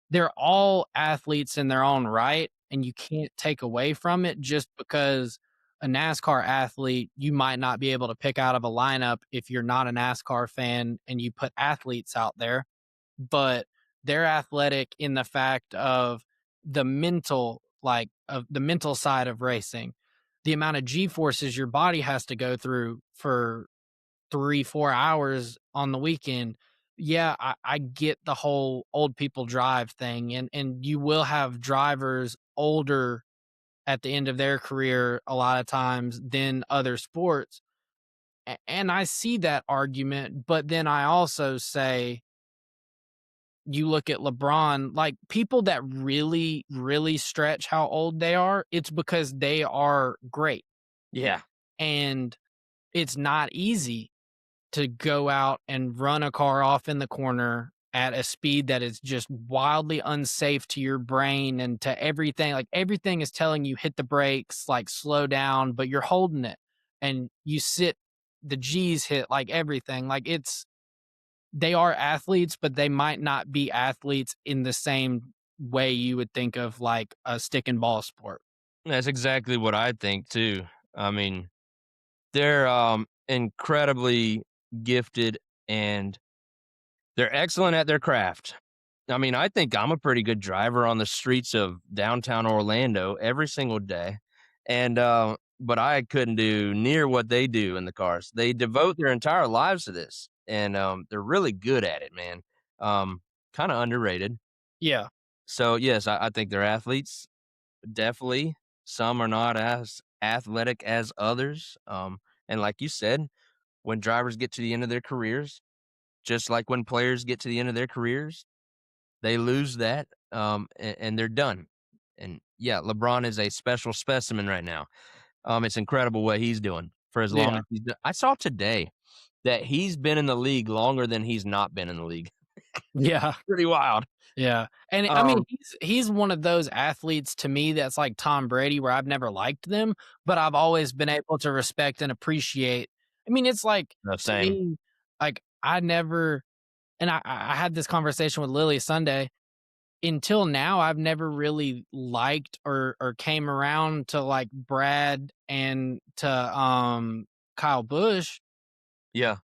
they're all athletes in their own right, and you can't take away from it just because a NASCAR athlete, you might not be able to pick out of a lineup if you're not a NASCAR fan and you put athletes out there, but they're athletic in the fact of the mental side of racing. The amount of G forces your body has to go through for 3-4 hours on the weekend. Yeah, I get the whole old people drive thing, and you will have drivers older at the end of their career a lot of times than other sports. And I see that argument, but then I also say, you look at LeBron, like, people that really, really stretch how old they are, it's because they are great. Yeah. And it's not easy to go out and run a car off in the corner at a speed that is just wildly unsafe to your brain and to everything. Like, everything is telling you hit the brakes, like slow down, but you're holding it and you sit, the G's hit, like everything. Like, they are athletes, but they might not be athletes in the same way you would think of like a stick and ball sport. That's exactly what I think too. I mean, they're incredibly gifted and they're excellent at their craft. I mean, I think I'm a pretty good driver on the streets of downtown Orlando every single day. And but I couldn't do near what they do in the cars. They devote their entire lives to this and they're really good at it, man. Um Kind of underrated. Yeah. So yes, I think they're athletes. Definitely. Some are not as athletic as others. And like you said, when drivers get to the end of their careers, just like when players get to the end of their careers, they lose that, and they're done. And yeah, LeBron is a special specimen right now. It's incredible what he's doing for as long Yeah. as he's done. I saw today that he's been in the league longer than he's not been in the league. Yeah. Pretty wild. Yeah, and I mean, Um, he's one of those athletes to me that's like Tom Brady, where I've never liked them, but I've always been able to respect and appreciate. I mean, it's like the to same. me, like I never, and I had this conversation with Lily Sunday. Until now, I've never really liked or came around to like Brad and to Kyle Busch, Yeah,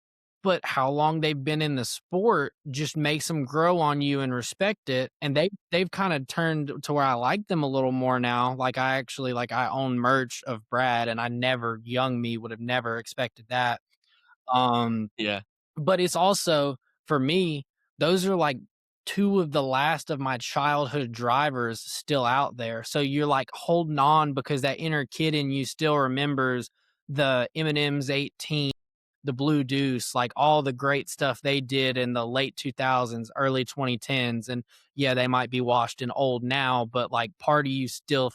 but how long they've been in the sport just makes them grow on you and respect it, and they've kinda turned to where I like them a little more now, like, I actually like, I own merch of Brad, and I never young me would have never expected that, um, yeah, but it's also for me, those are, like, 2 of the last of my childhood drivers still out there, so you're, like, holding on because that inner kid in you still remembers the M&M's 18, the Blue Deuce, like, all the great stuff they did in the late 2000s, early 2010s, and, yeah, they might be washed and old now, but, like, part of you still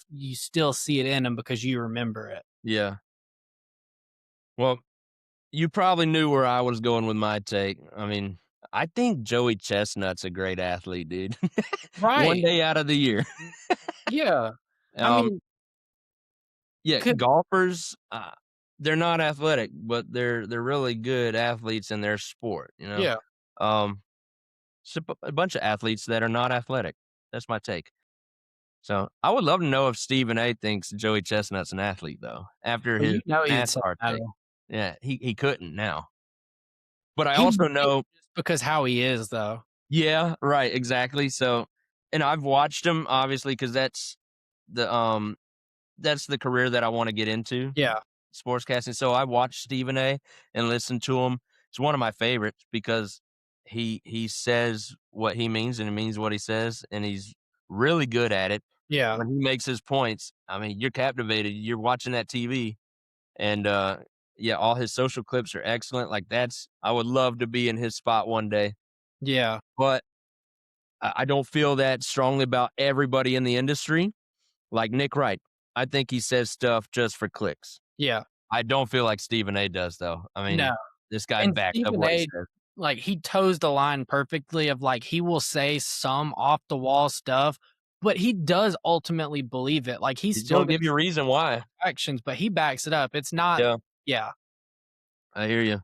see it in them because you remember it. yeah. Well, you probably knew where I was going with my take. I mean, I think Joey Chestnut's a great athlete, dude. One Right. day out of the year. Yeah. I Um, mean, yeah, could golfers, they're not athletic, but they're really good athletes in their sport, you know? yeah. Um, it's a bunch of athletes that are not athletic. That's my take. So, I would love to know if Stephen A. thinks Joey Chestnut's an athlete, though, after Well, his you know he would say NASCAR take. no. Yeah, he couldn't now. But I He also might know. just because how he is, though. Yeah, right, exactly. So, and I've watched him obviously because the, that's the career that I wanna get into, Yeah. sportscasting. So, I watched Stephen A. and listened to him. It's one of my favorites because he says what he means, and he means what he says, and he's really good at it. Yeah. When he makes his points, I mean, you're captivated. You're watching that TV, and, yeah, all his social clips are excellent. Like, that's I would love to be in his spot one day, Yeah. but I don't feel that strongly about everybody in the industry. Like Nick Wright, I think he says stuff just for clicks. Yeah. I don't feel like Stephen A. does, though. I mean, No. this guy And backs up Stephen what he A, says. like, he toes the line perfectly of, like, he will say some off the wall stuff, but he does ultimately believe it. Like, he's He's still gonna gonna give you a reason why. actions, but he backs it up. It's not Yeah, yeah. I hear you.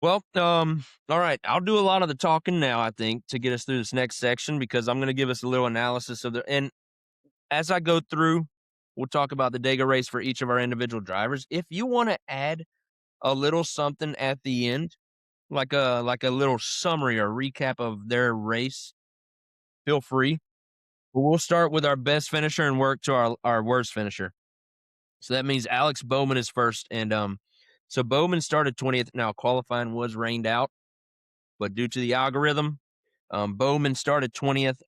Well, all right. I'll do a lot of the talking now, I think, to get us through this next section because I'm gonna give us a little analysis of the and as I go through, we'll talk about the Dega race for each of our individual drivers. If you want to add a little something at the end, like a little summary or recap of their race, feel free. But we'll start with our best finisher and work to our worst finisher. So that means Alex Bowman is first, and so Bowman started 20th. Now qualifying was rained out, but due to the algorithm, Bowman started 20th,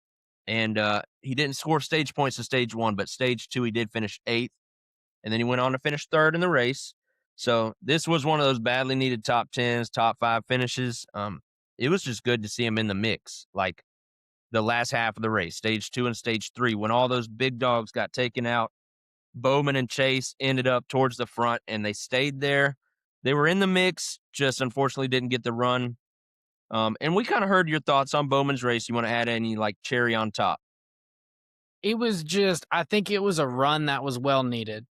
and he didn't score stage points in stage one, but stage two he did finish eighth, and then he went on to finish third in the race. So this was one of those badly needed top tens, top five finishes. It was just good to see him in the mix, like the last half of the race, stage two and stage three, when all those big dogs got taken out. Bowman and Chase ended up towards the front, and they stayed there. They were in the mix, just unfortunately didn't get the run. And we kind of heard your thoughts on Bowman's race. You want to add any like cherry on top? It was just I think it was a run that was well needed.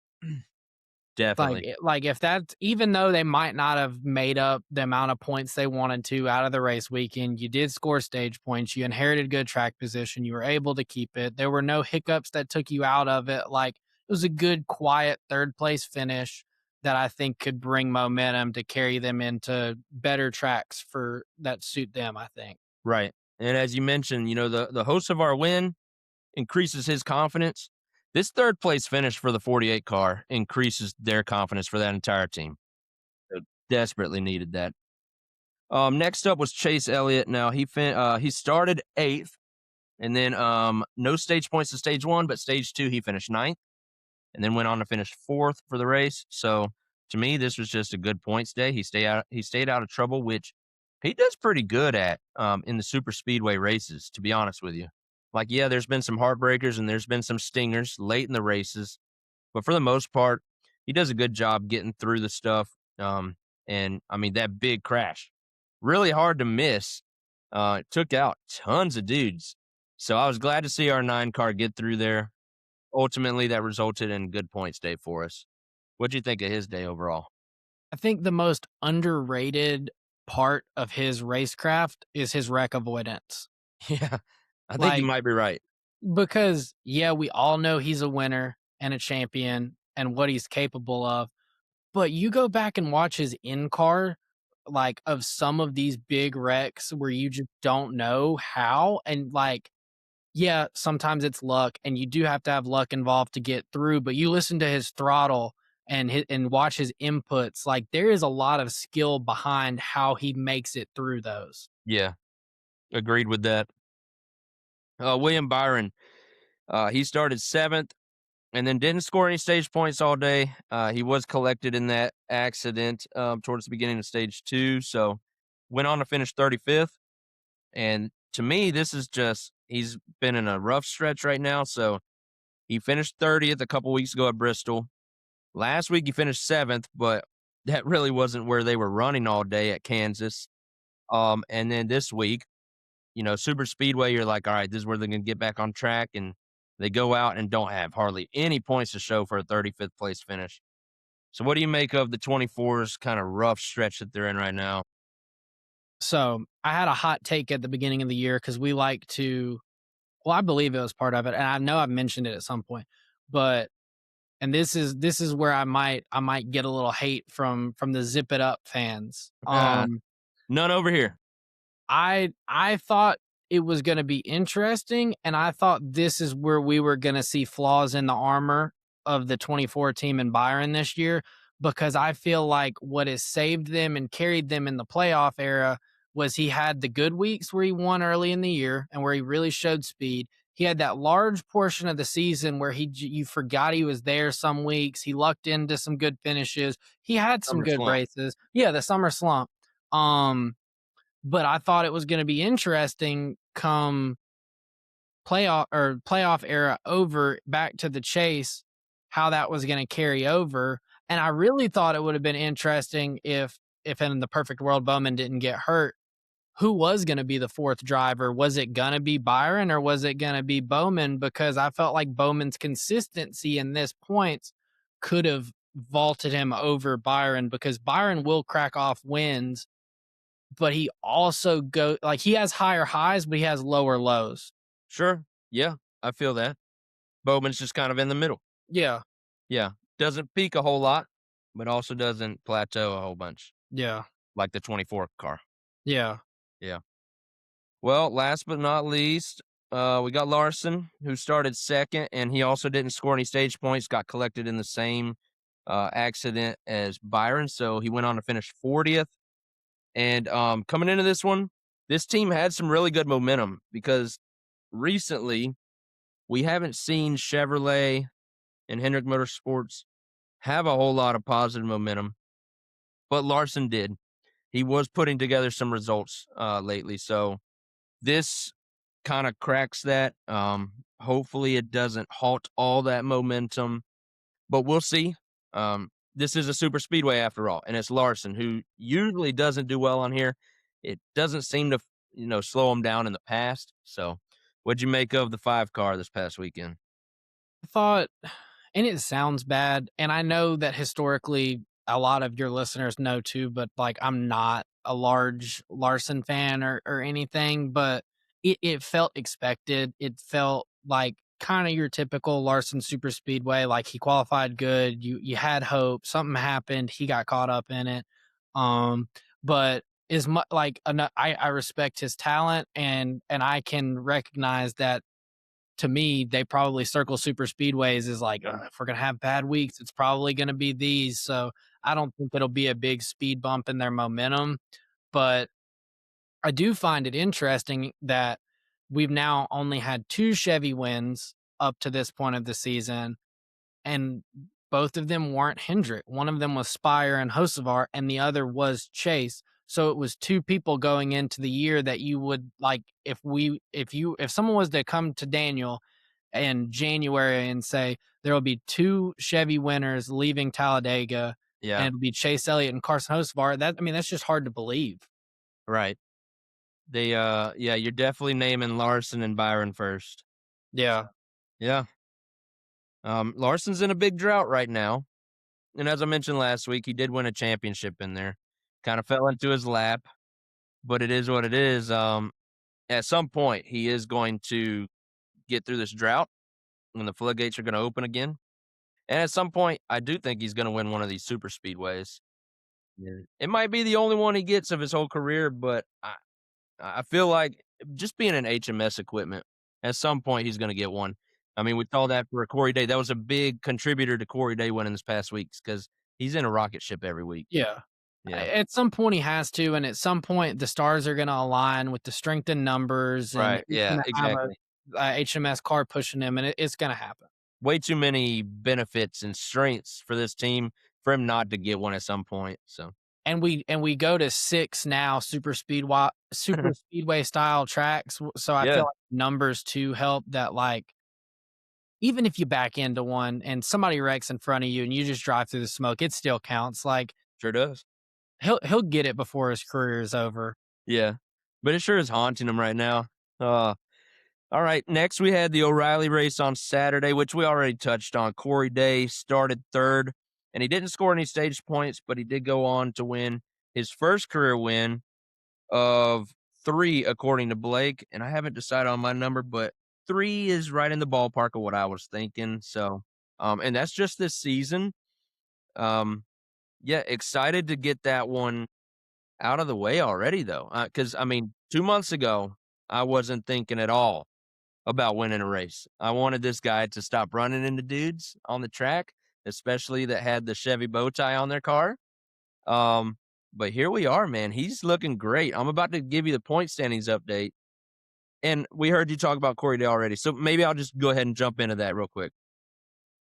Definitely. Like, if that's even though they might not have made up the amount of points they wanted to out of the race weekend, you did score stage points, you inherited good track position, you were able to keep it. There were no hiccups that took you out of it. Like, it was a good, quiet third place finish that I think could bring momentum to carry them into better tracks for that suit them, I think. Right. And as you mentioned, the host of our win increases his confidence. This third place finish for the 48 car increases their confidence for that entire team. They desperately needed that. Next up was Chase Elliott. Now he started eighth, and then no stage points to stage one, but stage two he finished ninth, and then went on to finish fourth for the race. So to me, this was just a good points day. He stayed out of trouble, which he does pretty good at in the super speedway races, to be honest with you. Like, yeah, there's been some heartbreakers and there's been some stingers late in the races, but for the most part, he does a good job getting through the stuff. And I mean, that big crash, really hard to miss. Took out tons of dudes. So I was glad to see our 9 car get through there. Ultimately, that resulted in good points day for us. What'd you think of his day overall? I think the most underrated part of his racecraft is his wreck avoidance. Yeah, I think you Like, might be right. because, yeah, we all know he's a winner and a champion and what he's capable of, but you go back and watch his in-car, like, of some of these big wrecks where you just don't know how, and, like, yeah, sometimes it's luck, and you do have to have luck involved to get through, but you listen to his throttle and watch his inputs, like, there is a lot of skill behind how he makes it through those. Yeah, agreed with that. William Byron, he started 7th and then didn't score any stage points all day. He was collected in that accident towards the beginning of stage 2, so went on to finish 35th. And to me, this is just he's been in a rough stretch right now. So he finished 30th a couple weeks ago at Bristol. Last week he finished 7th, but that really wasn't where they were running all day at Kansas. And then this week, super speedway, you're like, all right, this is where they're going to get back on track. And they go out and don't have hardly any points to show for a 35th place finish. So what do you make of the 24's kind of rough stretch that they're in right now? So, I had a hot take at the beginning of the year because we like to, well, I believe it was part of it, and I know I've mentioned it at some point, but and this is where I might get a little hate from the Zip It Up fans. None over here. I thought it was gonna be interesting, and I thought this is where we were gonna see flaws in the armor of the 24 team in Byron this year, because I feel like what has saved them and carried them in the playoff era was he had the good weeks where he won early in the year and where he really showed speed. He had that large portion of the season where you forgot he was there some weeks. He lucked into some good finishes. He had some Summer good slump. races. Yeah, the summer slump. Um, but I thought it was gonna be interesting come playoff era over back to the chase, how that was gonna carry over, and I really thought it would have been interesting if in the perfect world Bowman didn't get hurt, who was gonna be the 4th driver? Was it gonna be Byron or was it gonna be Bowman? Because I felt like Bowman's consistency in this points could have vaulted him over Byron because Byron will crack off wins, but he also like, he has higher highs, but he has lower lows. Sure. Yeah, I feel that. Bowman's just kind of in the middle. Yeah, Yeah. Doesn't peak a whole lot, but also doesn't plateau a whole bunch yeah, like the 24 car. yeah. Yeah. Well, last but not least, we got Larson, who started 2nd, and he also didn't score any stage points, got collected in the same accident as Byron. So he went on to finish 40th. And coming into this one, this team had some really good momentum because recently we haven't seen Chevrolet and Hendrick Motorsports have a whole lot of positive momentum, but Larson did. He was putting together some results lately, so this kind of cracks that. Hopefully, it doesn't halt all that momentum, but we'll see. This is a super speedway after all, and it's Larson who usually doesn't do well on here. It doesn't seem to, slow him down in the past. So, what'd you make of the 5 car this past weekend? I thought, and it sounds bad, and I know that historically a lot of your listeners know too, but like I'm not a large Larson fan or anything, but it felt expected. It felt like kind of your typical Larson super speedway. Like he qualified good. You had hope. Something happened. He got caught up in it. But is much like I respect his talent and I can recognize that to me, they probably circle super speedways is like, "Ugh, if we're gonna have bad weeks, it's probably gonna be these." So I don't think it'll be a big speed bump in their momentum. But I do find it interesting that we've now only had 2 Chevy wins up to this point of the season, and both of them weren't Hendrick. One of them was Spire and Hocevar, and the other was Chase. So it was 2 people going into the year that you would like if someone was to come to Daniel in January and say there will be 2 Chevy winners leaving Talladega, and Yeah, it'll be Chase Elliott and Carson Hocevar. That's just hard to believe. right. Yeah, you're definitely naming Larson and Byron first. Yeah. Yeah. Larson's in a big drought right now. And as I mentioned last week, he did win a championship in there. Kind of fell into his lap, but it is what it is. At some point, he is going to get through this drought when the floodgates are going to open again. And at some point, I do think he's going to win one of these super speedways. Yeah. It might be the only one he gets of his whole career, but I feel like just being an HMS equipment, at some point he's going to get one. I mean, we saw that for Corey Day. That was a big contributor to Corey Day winning this past week because he's in a rocket ship every week. Yeah. Yeah, At some point he has to, and at some point the stars are gonna align with the strength in numbers, and right. he's Yeah, gonna have exactly. a HMS car pushing him, and it's gonna happen. Way too many benefits and strengths for this team for him not to get one at some point. So, And we go to 6 now super speedway style tracks, so I feel yeah, like numbers too help that, like, even if you back into one and somebody wrecks in front of you and you just drive through the smoke, it still counts, like, sure does. he'll get it before his career is over. Yeah, but it sure is haunting him right now. Uh, All right, next we had the O'Reilly race on Saturday, which we already touched on. Corey Day started third, and he didn't score any stage points, but he did go on to win his first career win of 3, according to Blake. And I haven't decided on my number, but 3 is right in the ballpark of what I was thinking. So, and that's just this season. Um, yeah, excited to get that one out of the way already, though. Because, I mean, 2 months ago, I wasn't thinking at all about winning a race. I wanted this guy to stop running into dudes on the track, especially that had the Chevy bow tie on their car. Um, but here we are, man. He's looking great. I'm about to give you the point standings update. And we heard you talk about Corey Day already. So maybe I'll just go ahead and jump into that real quick.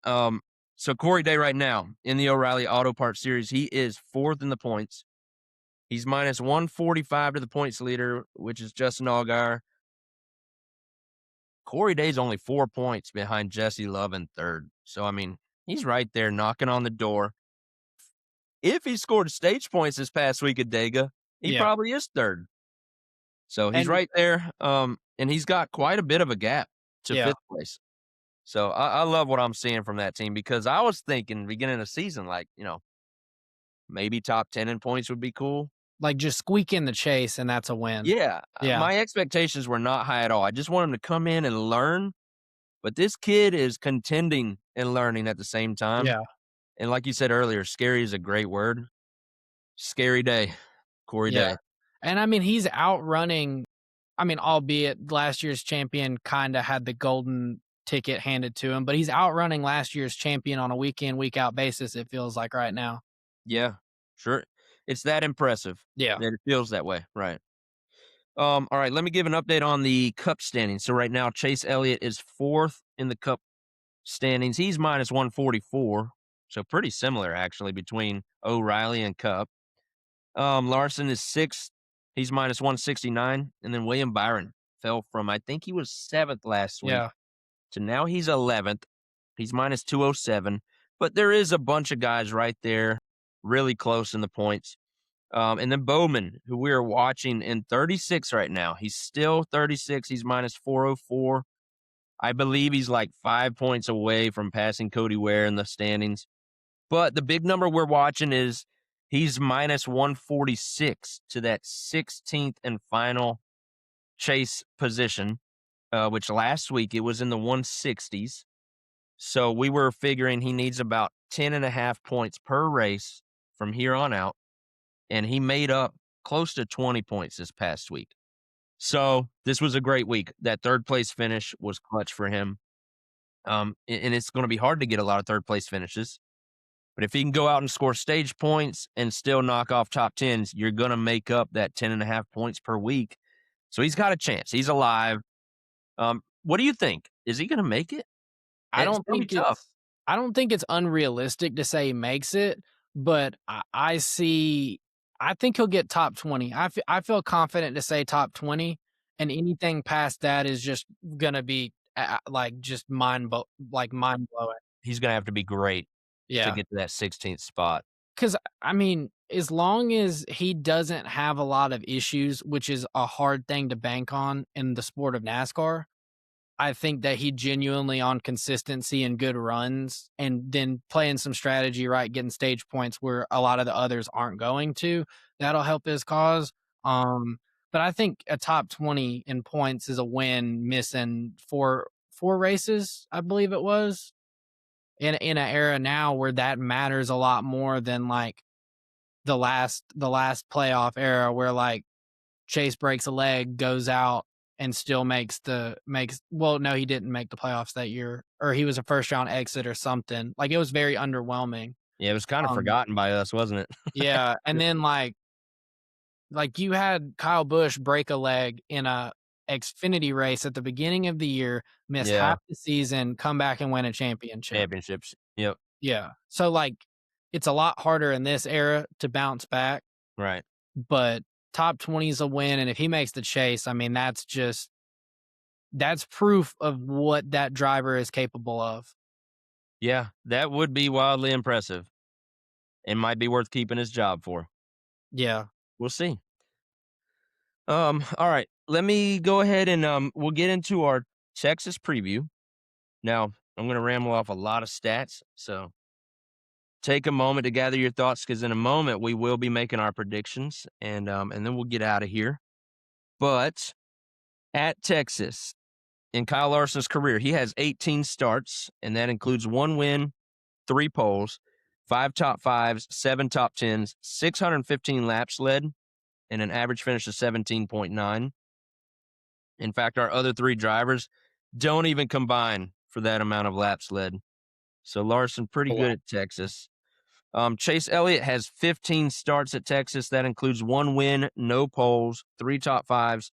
Um, so Corey Day right now in the O'Reilly Auto Parts Series, he is 4th in the points. He's minus 145 to the points leader, which is Justin Allgaier. Corey Day's only 4 points behind Jesse Love in 3rd. So, I mean, he's right there knocking on the door. If he scored stage points this past week at Dega, he Yeah, probably is 3rd. So he's and right there. And he's got quite a bit of a gap to yeah. 5th place. So I love what I'm seeing from that team because I was thinking beginning of season, like, maybe top 10 in points would be cool. Like, just squeak in the chase, and that's a win. Yeah. Yeah, My expectations were not high at all. I just want him to come in and learn. But this kid is contending and learning at the same time. yeah, And like you said earlier, scary is a great word. Scary day, Corey yeah. Day. And, I mean, he's outrunning albeit last year's champion kinda had the golden ticket handed to him, but he's outrunning last year's champion on a week in, week out basis, it feels like right now. Yeah, sure. It's that impressive Yeah, that it feels that way, right? All right, let me give an update on the Cup standings. So right now, Chase Elliott is 4th in the Cup standings. He's minus 144, so pretty similar actually between O'Reilly and Cup. Larson is 6th. He's minus 169, and then William Byron fell from I think he was 7th last week. yeah, So now he's 11th. He's minus 207. But there is a bunch of guys right there, really close in the points. And then Bowman, who we are watching in 36 right now. He's still 36. He's minus 404. I believe he's like 5 points away from passing Cody Ware in the standings. But the big number we're watching is he's minus 146 to that 16th and final chase position, which last week it was in the 160s. So we were figuring he needs about 10 and a half points per race from here on out. And he made up close to 20 points this past week. So this was a great week. That 3rd place finish was clutch for him. And it's going to be hard to get a lot of 3rd place finishes. But if he can go out and score stage points and still knock off top 10s, you're going to make up that 10 and a half points per week. So he's got a chance. He's alive. What do you think? Is he going to make it? I It's don't going to be think tough. I don't think it's unrealistic to say he makes it, but I see I think he'll get top 20. I feel confident to say top 20, and anything past that is just gonna be, like, just mind-blowing. He's gonna have to be great to Yeah. get to that 16th spot. 'Cause, I mean, as long as he doesn't have a lot of issues, which is a hard thing to bank on in the sport of NASCAR, I think that he genuinely on consistency and good runs, and then playing some strategy right, getting stage points where a lot of the others aren't going to, that'll help his cause. Um, but I think a top 20 in points is a win, missing four races, I believe it was, in an era now where that matters a lot more than, like, the last playoff era where, like, Chase breaks a leg, goes out, and still makes well, no, he didn't make the playoffs that year, or he was a first round exit or something. Like, it was very underwhelming. Yeah, it was kinda Um, forgotten by us, wasn't it? yeah, and then, like, you had Kyle Busch break a leg in a Xfinity race at the beginning of the year, miss Yeah, half the season, come back and win a championship. championships. Yep, Yeah. So, like, it's a lot harder in this era to bounce back, right. but top 20 is a win, and if he makes the chase, I mean, that's proof of what that driver is capable of. Yeah, that would be wildly impressive and might be worth keeping his job for. Yeah. We'll see. All right. Let me go ahead and we'll get into our Texas preview. Now, I'm gonna ramble off a lot of stats, so take a moment to gather your thoughts because in a moment we will be making our predictions and then we'll get out of here. But at Texas, in Kyle Larson's career, he has 18 starts, and that includes 1 win, 3 poles, 5 top fives, 7 top tens, 615 laps led, and an average finish of 17.9. In fact, our other 3 drivers don't even combine for that amount of laps led. So Larson pretty Oh, good wow. at Texas. Chase Elliott has 15 starts at Texas. That includes 1 win, no poles, 3 top fives,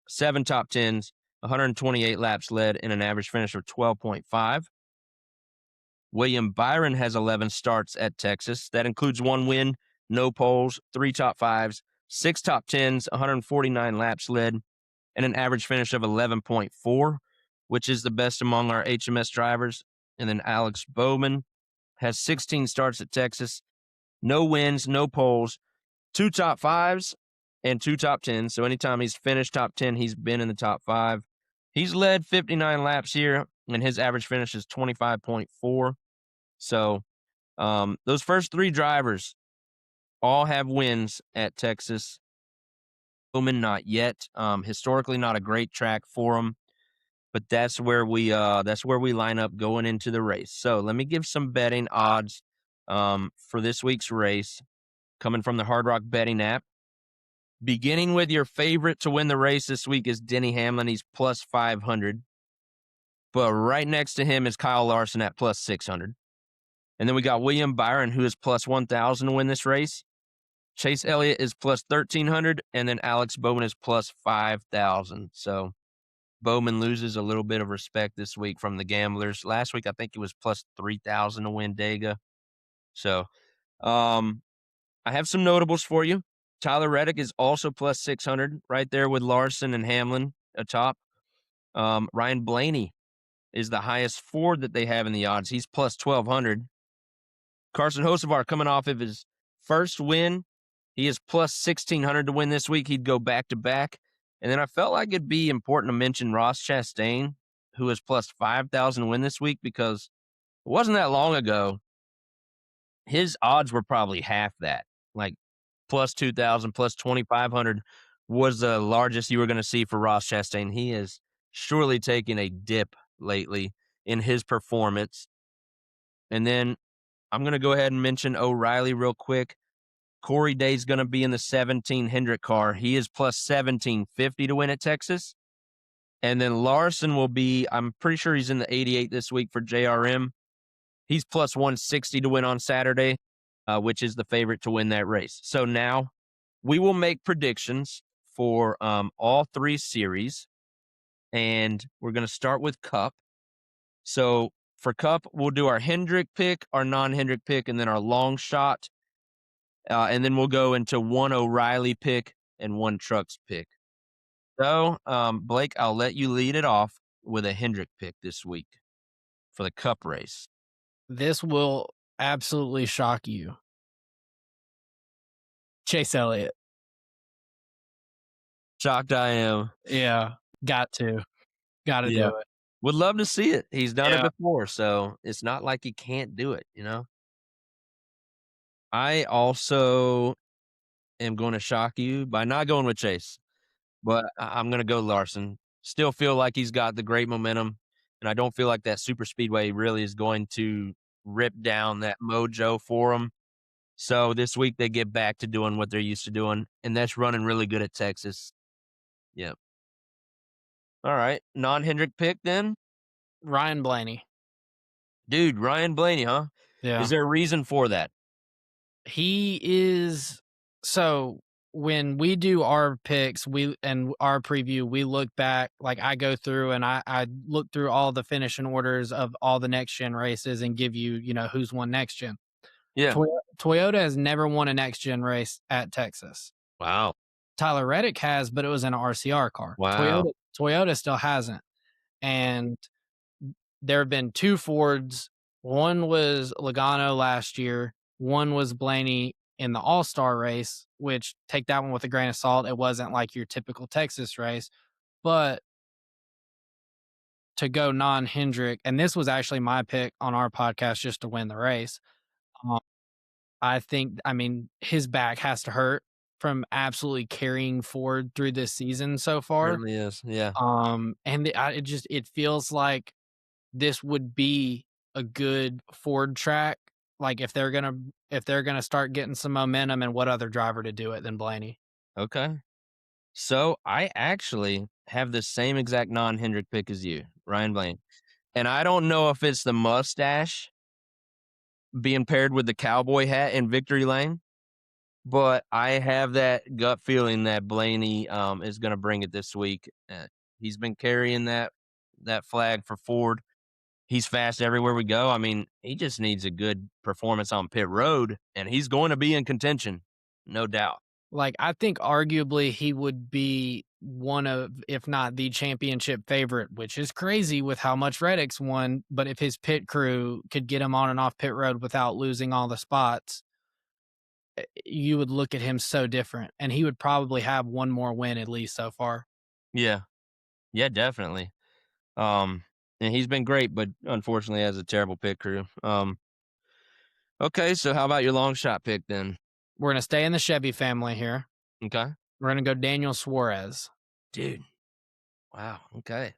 7 top tens, 128 laps led, and an average finish of 12.5. William Byron has 11 starts at Texas. That includes 1 win, no poles, 3 top fives, 6 top tens, 149 laps led, and an average finish of 11.4, which is the best among our HMS drivers. And then Alex Bowman has 16 starts at Texas, no wins, no poles, 2 top fives, and 2 top tens. So anytime he's finished top 10, he's been in the top 5. He's led 59 laps here, and his average finish is 25.4. So those first 3 drivers all have wins at Texas. Bowman not yet. Historically, not a great track for him, but that's where we line up going into the race. So let me give some betting odds for this week's race coming from the Hard Rock betting app. Beginning with your favorite to win the race this week is Denny Hamlin. He's plus 500. But right next to him is Kyle Larson at plus 600. And then we got William Byron, who is plus 1,000 to win this race. Chase Elliott is plus 1,300. And then Alex Bowman is plus 5,000. So Bowman loses a little bit of respect this week from the gamblers. Last week, I think it was plus 3,000 to win Dega. So I have some notables for you. Tyler Reddick is also plus 600, right there with Larson and Hamlin atop. Ryan Blaney is the highest Ford that they have in the odds. He's plus 1,200. Carson Hocevar coming off of his first win. He is plus 1,600 to win this week. He'd go back to back. And then I felt like it'd be important to mention Ross Chastain, who is plus 5,000 to win this week because it wasn't that long ago. His odds were probably half that, like plus 2,000, plus 2,500 was the largest you were going to see for Ross Chastain. He has surely taken a dip lately in his performance. And then I'm going to go ahead and mention O'Reilly real quick. Corey Day's going to be in the 17 Hendrick car. He is plus 1,750 to win at Texas. And then Larson will be, I'm pretty sure he's in the 88 this week for JRM. He's plus 160 to win on Saturday, which is the favorite to win that race. So now we will make predictions for all 3 series, and we're going to start with Cup. So for Cup, we'll do our Hendrick pick, our non-Hendrick pick, and then our long shot. And then we'll go into one O'Reilly pick and one Trucks pick. So, Blake, I'll let you lead it off with a Hendrick pick this week for the Cup race. This will absolutely shock you. Chase Elliott. Shocked I am. Yeah, got to do Yeah. it. Would love to see it. He's done it Yeah. before, so it's not like he can't do it, you know? I also am gonna shock you by not going with Chase, but I'm gonna go Larson. Still feel like he's got the great momentum, and I don't feel like that super speedway really is going to rip down that mojo for him. So this week they get back to doing what they're used to doing, and that's running really good at Texas. Yep. All right. Non-Hendrick pick then? Ryan Blaney. Dude, Ryan Blaney, huh? Yeah. Is there a reason for that? He is so when we do our picks, and our preview, we look back, like I go through and I look through all the finishing orders of all the next gen races and give you, who's won next gen. Yeah. Toyota has never won a next gen race at Texas. Wow. Tyler Reddick has, but it was in an RCR car. Wow. Toyota still hasn't. And there have been two Fords. One was Logano last year. One was Blaney in the All-Star race, which take that one with a grain of salt. It wasn't like your typical Texas race, but to go non-Hendrick, and this was actually my pick on our podcast just to win the race. Um, I mean, his back has to hurt from absolutely carrying Ford through this season so far. Certainly is. Yeah. And it feels like this would be a good Ford track. Like if they're gonna start getting some momentum, and what other driver to do it than Blaney? Okay. So I actually have the same exact non-Hendrick pick as you, Ryan Blaney. And I don't know if it's the mustache being paired with the cowboy hat in victory lane, but I have that gut feeling that Blaney is going to bring it this week. He's been carrying that flag for Ford. He's fast everywhere we go. I mean, he just needs a good performance on pit road, and he's going to be in contention, no doubt. Like I think arguably he would be one of, if not the championship favorite, which is crazy with how much Reddick's won. But if his pit crew could get him on and off pit road without losing all the spots, you would look at him so different, and he would probably have one more win at least so far. Yeah, yeah, definitely. And he's been great, but unfortunately has a terrible pit crew. Okay, so how about your long shot pick then? We're gonna stay in the Chevy family here. Okay, We're gonna go Daniel Suarez. dude. Wow. Okay,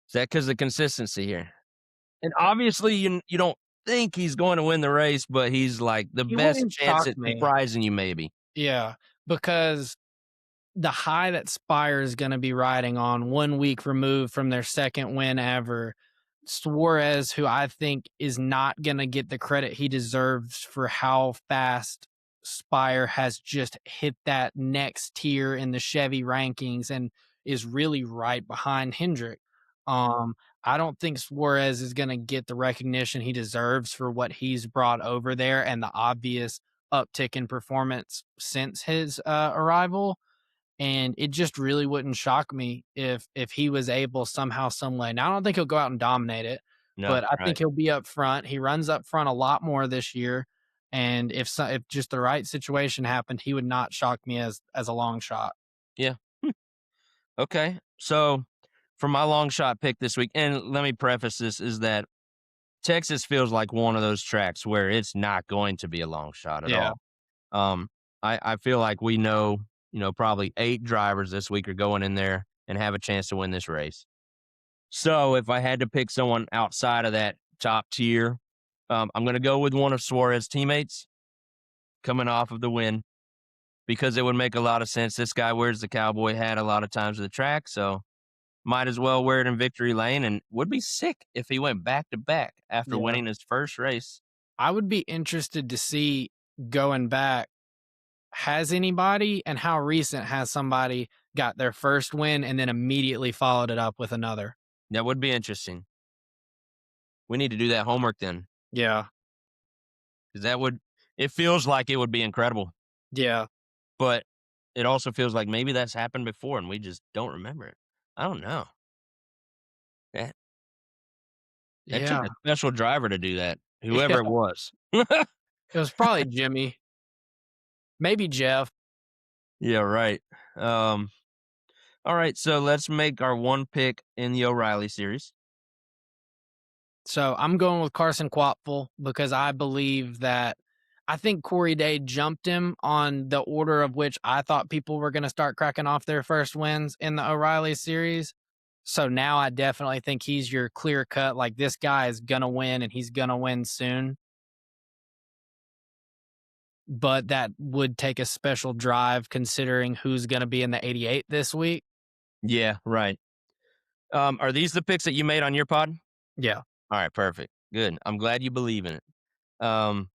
is that because of consistency here? And obviously, you don't think he's going to win the race, but he's like the He best wouldn't chance shock at me. surprising you, maybe. Yeah, because the high that Spire is going to be riding on 1 week removed from their second win ever. Suarez, who I think is not going to get the credit he deserves for how fast Spire has just hit that next tier in the Chevy rankings and is really right behind Hendrick. I don't think Suarez is going to get the recognition he deserves for what he's brought over there and the obvious uptick in performance since his arrival. And it just really wouldn't shock me if he was able somehow, some way. Now I don't think he'll go out and dominate it, No, but I right? think he'll be up front. He runs up front a lot more this year, and if just the right situation happened, he would not shock me as a long shot. Yeah. Okay. So for my long shot pick this week, and let me preface this, is that Texas feels like one of those tracks where it's not going to be a long shot at Yeah, all. Um, I feel like we know, probably 8 drivers this week are going in there and have a chance to win this race. So if I had to pick someone outside of that top tier, I'm going to go with one of Suarez's teammates coming off of the win because it would make a lot of sense. This guy wears the cowboy hat a lot of times at the track, so might as well wear it in victory lane, and would be sick if he went back to back after yeah. winning his first race. I would be interested to see, going back, has anybody and how recent has somebody got their first win and then immediately followed it up with another? That would be interesting. We need to do that homework then, Yeah. because that would It feels like it would be incredible, Yeah. but it also feels like maybe that's happened before and we just don't remember it. I don't know. That that took Yeah. a special driver to do that, Yeah. whoever it was. It was probably Jimmy, maybe Jeff. Yeah, right. Um, all right, so let's make our one pick in the O'Reilly series. So I'm going with Carson Quapfel because I think Corey Day jumped him on the order of which I thought people were going to start cracking off their first wins in the O'Reilly series. So now I definitely think he's your clear cut. Like this guy is going to win and he's going to win soon. But that would take a special drive considering who's going to be in the 88 this week. Yeah, right. Are these the picks that you made on your pod? Yeah. All right, perfect. Good. I'm glad you believe in it. Um,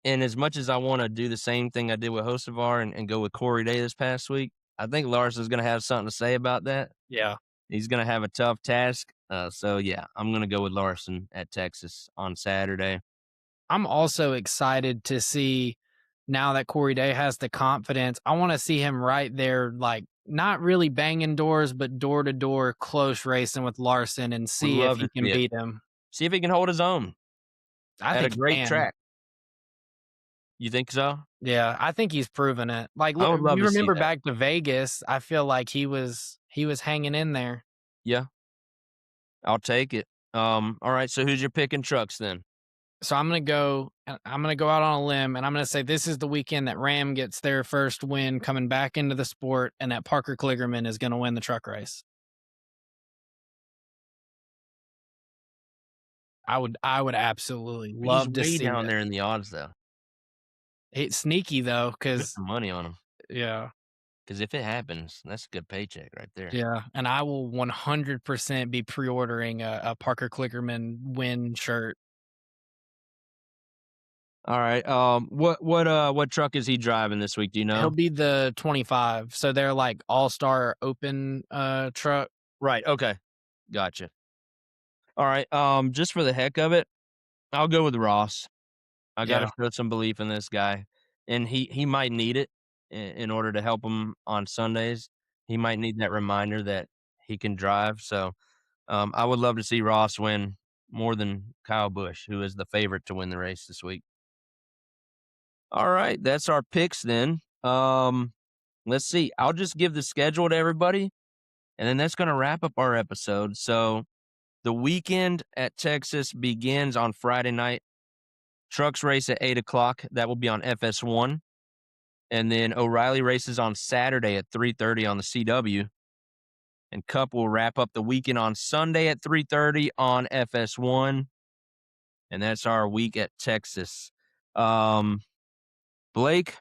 and as much as I want to do the same thing I did with Hocevar and go with Corey Day this past week, I think Lars is going to have something to say about that. Yeah. He's going to have a tough task. So yeah, I'm going to go with Larson at Texas on Saturday. I'm also excited to see now that Corey Day has the confidence. I want to see him right there, like not really banging doors, but door to door close racing with Larson and Would see if love he to see can it. beat him. See if he can hold his own I at a think he great can. track. You think so? Yeah, I think he's proven it. Like I would love you to see remember that. back to Vegas, I feel like he was hanging in there. Yeah, I'll take it. All right. So who's your pick in trucks then? So I'm gonna go out on a limb and I'm gonna say this is the weekend that Ram gets their first win coming back into the sport and that Parker Kligerman is gonna win the truck race. I would absolutely He's love to way see down it. there in the odds though. It's sneaky though, Put because some money on him yeah, because if it happens, that's a good paycheck right there. yeah, and I will 100% be pre-ordering a Parker Kligerman win shirt. All right. What truck is he driving this week? Do you He'll know? be the 25, so they're like all-star open truck. Right. Okay. Gotcha. All right. Just for the heck of it, I'll go with Ross. I got to Yeah, show some belief in this guy, and he might need it in order to help him on Sundays. He might need that reminder that he can drive. So, I would love to see Ross win more than Kyle Busch, who is the favorite to win the race this week. All right, that's our picks then. Let's see. I'll just give the schedule to everybody, and then that's going to wrap up our episode. So, the weekend at Texas begins on Friday night. Trucks race at 8:00. That will be on FS1. And then O'Reilly races on Saturday at 3:30 on the CW. And Cup will wrap up the weekend on Sunday at 3:30 on FS1. And that's our week at Texas. Blake,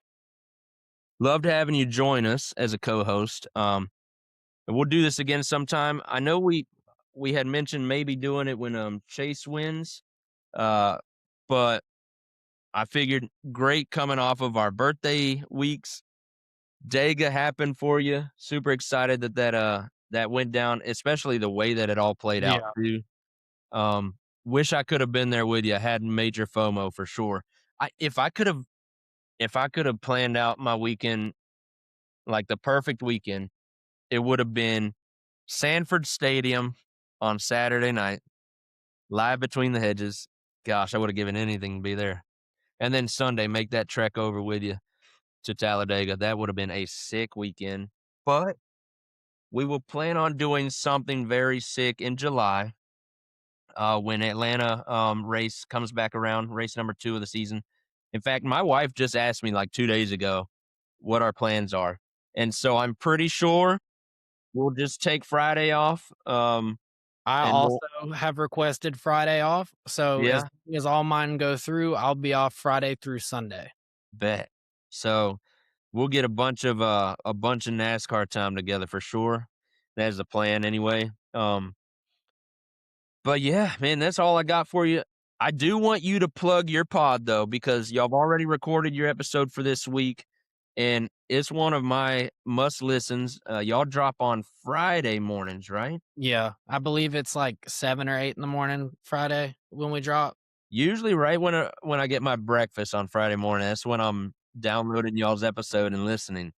loved having you join us as a co-host. And we'll do this again sometime. I know we had mentioned maybe doing it when Chase wins. But I figured great coming off of our birthday weeks. Dega happened for you. Super excited that went down, especially the way that it all played out yeah. too. Wish I could have been there with you. I had major FOMO for sure. If I could have planned out my weekend like the perfect weekend, it would have been Sanford Stadium on Saturday night, live between the hedges. Gosh, I would have given anything to be there. And then Sunday, make that trek over with you to Talladega. That would have been a sick weekend. But we will plan on doing something very sick in July when Atlanta race comes back around, race number 2 of the season. In fact, my wife just asked me like 2 days ago what our plans are. And so I'm pretty sure we'll just take Friday off. I And also we'll, have requested Friday off, so as yeah, long as all mine go through, I'll be off Friday through Sunday. bet. So we'll get a bunch of NASCAR time together for sure. That's the plan anyway. But yeah, man, that's all I got for you. I do want you to plug your pod though, because y'all have already recorded your episode for this week, and it's one of my must listens. Y'all drop on Friday mornings, right? Yeah, I believe it's like 7 or 8 in the morning Friday when we drop. Usually right when I get my breakfast on Friday morning, that's when I'm downloading y'all's episode and listening.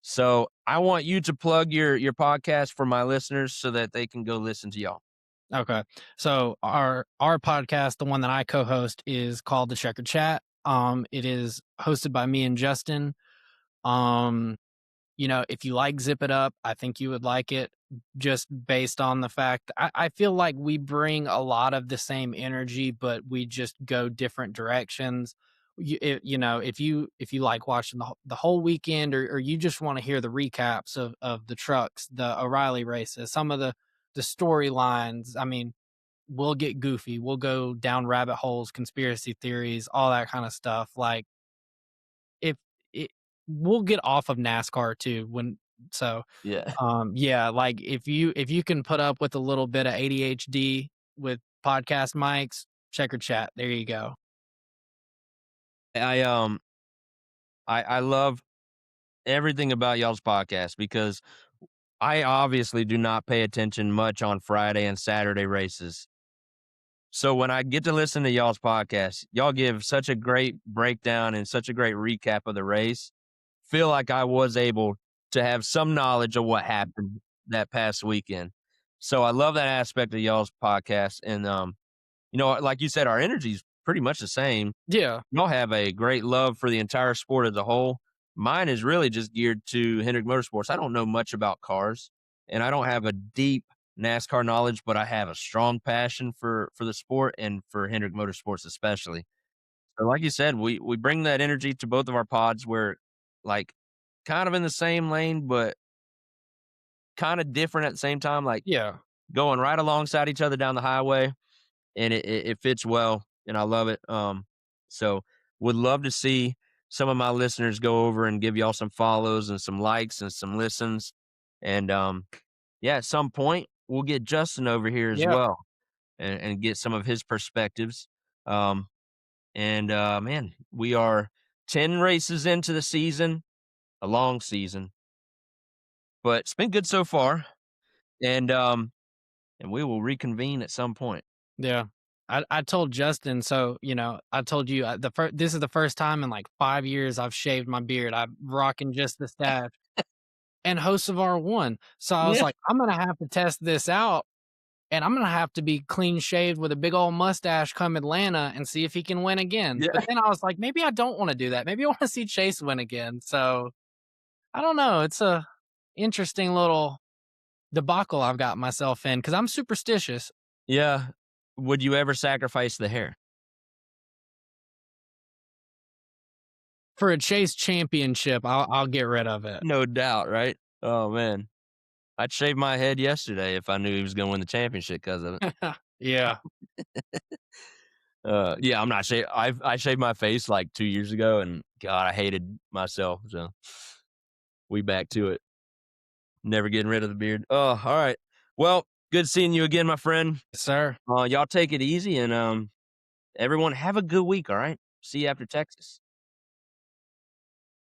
So, I want you to plug your podcast for my listeners so that they can go listen to y'all. Okay. So our podcast, the one that I co-host, is called the Checkered Chat. It is hosted by me and Justin. Um, if you like Zip It Up, I think you would like it just based on the fact I feel like we bring a lot of the same energy, but we just go different directions. If you like watching the whole weekend, or you just want to hear the recaps of the trucks, the O'Reilly races, some of the storylines. I mean, we'll get goofy. We'll go down rabbit holes, conspiracy theories, all that kind of stuff. Like if it, we'll get off of NASCAR too so Yeah. yeah, like if you can put up with a little bit of ADHD with podcast mics, Checkered Chat. There you go. I, um, I love everything about y'all's podcast because I obviously do not pay attention much on Friday and Saturday races. So when I get to listen to y'all's podcast, y'all give such a great breakdown and such a great recap of the race. Feel like I was able to have some knowledge of what happened that past weekend. So I love that aspect of y'all's podcast. And like you said, our energy is pretty much the same. Yeah. Y'all have a great love for the entire sport as a whole. Mine is really just geared to Hendrick Motorsports. I don't know much about cars, and I don't have a deep NASCAR knowledge, but I have a strong passion for the sport and for Hendrick Motorsports especially. So, like you said, we bring that energy to both of our pods. We're like kind of in the same lane, but kind of different at the same time. Like Yeah. going right alongside each other down the highway, and it fits well, and I love it. So would love to see some of my listeners go over and give y'all some follows and some likes and some listens. And yeah, at some point we'll get Justin over here as Yeah. well and get some of his perspectives. Um, and man, we are 10 races into the season, a long season, but it's been good so far. And we will reconvene at some point. Yeah. I told Justin, so I told you this is the first time in like 5 years I've shaved my beard. I'm rocking just the stash. And Hocevar won. So I was Yeah. like, I'm gonna have to test this out, and I'm gonna have to be clean shaved with a big old mustache come Atlanta and see if he can win again. Yeah. But then I was like, maybe I don't want to do that. Maybe I want to see Chase win again. So I don't know. It's a interesting little debacle I've got myself in because I'm superstitious. Yeah. Would you ever sacrifice the hair? For a Chase championship, I'll get rid of it. No doubt, right? Oh, man. I'd shave my head yesterday if I knew he was gonna win the championship because of it. Yeah. Yeah, I'm not sha I shaved my face, like, 2 years ago, and god, I hated myself, so we back to it. Never getting rid of the beard. Oh, alright. Well, good seeing you again, my friend. Sir. Y'all take it easy, and, everyone have a good week, alright? See you after Texas.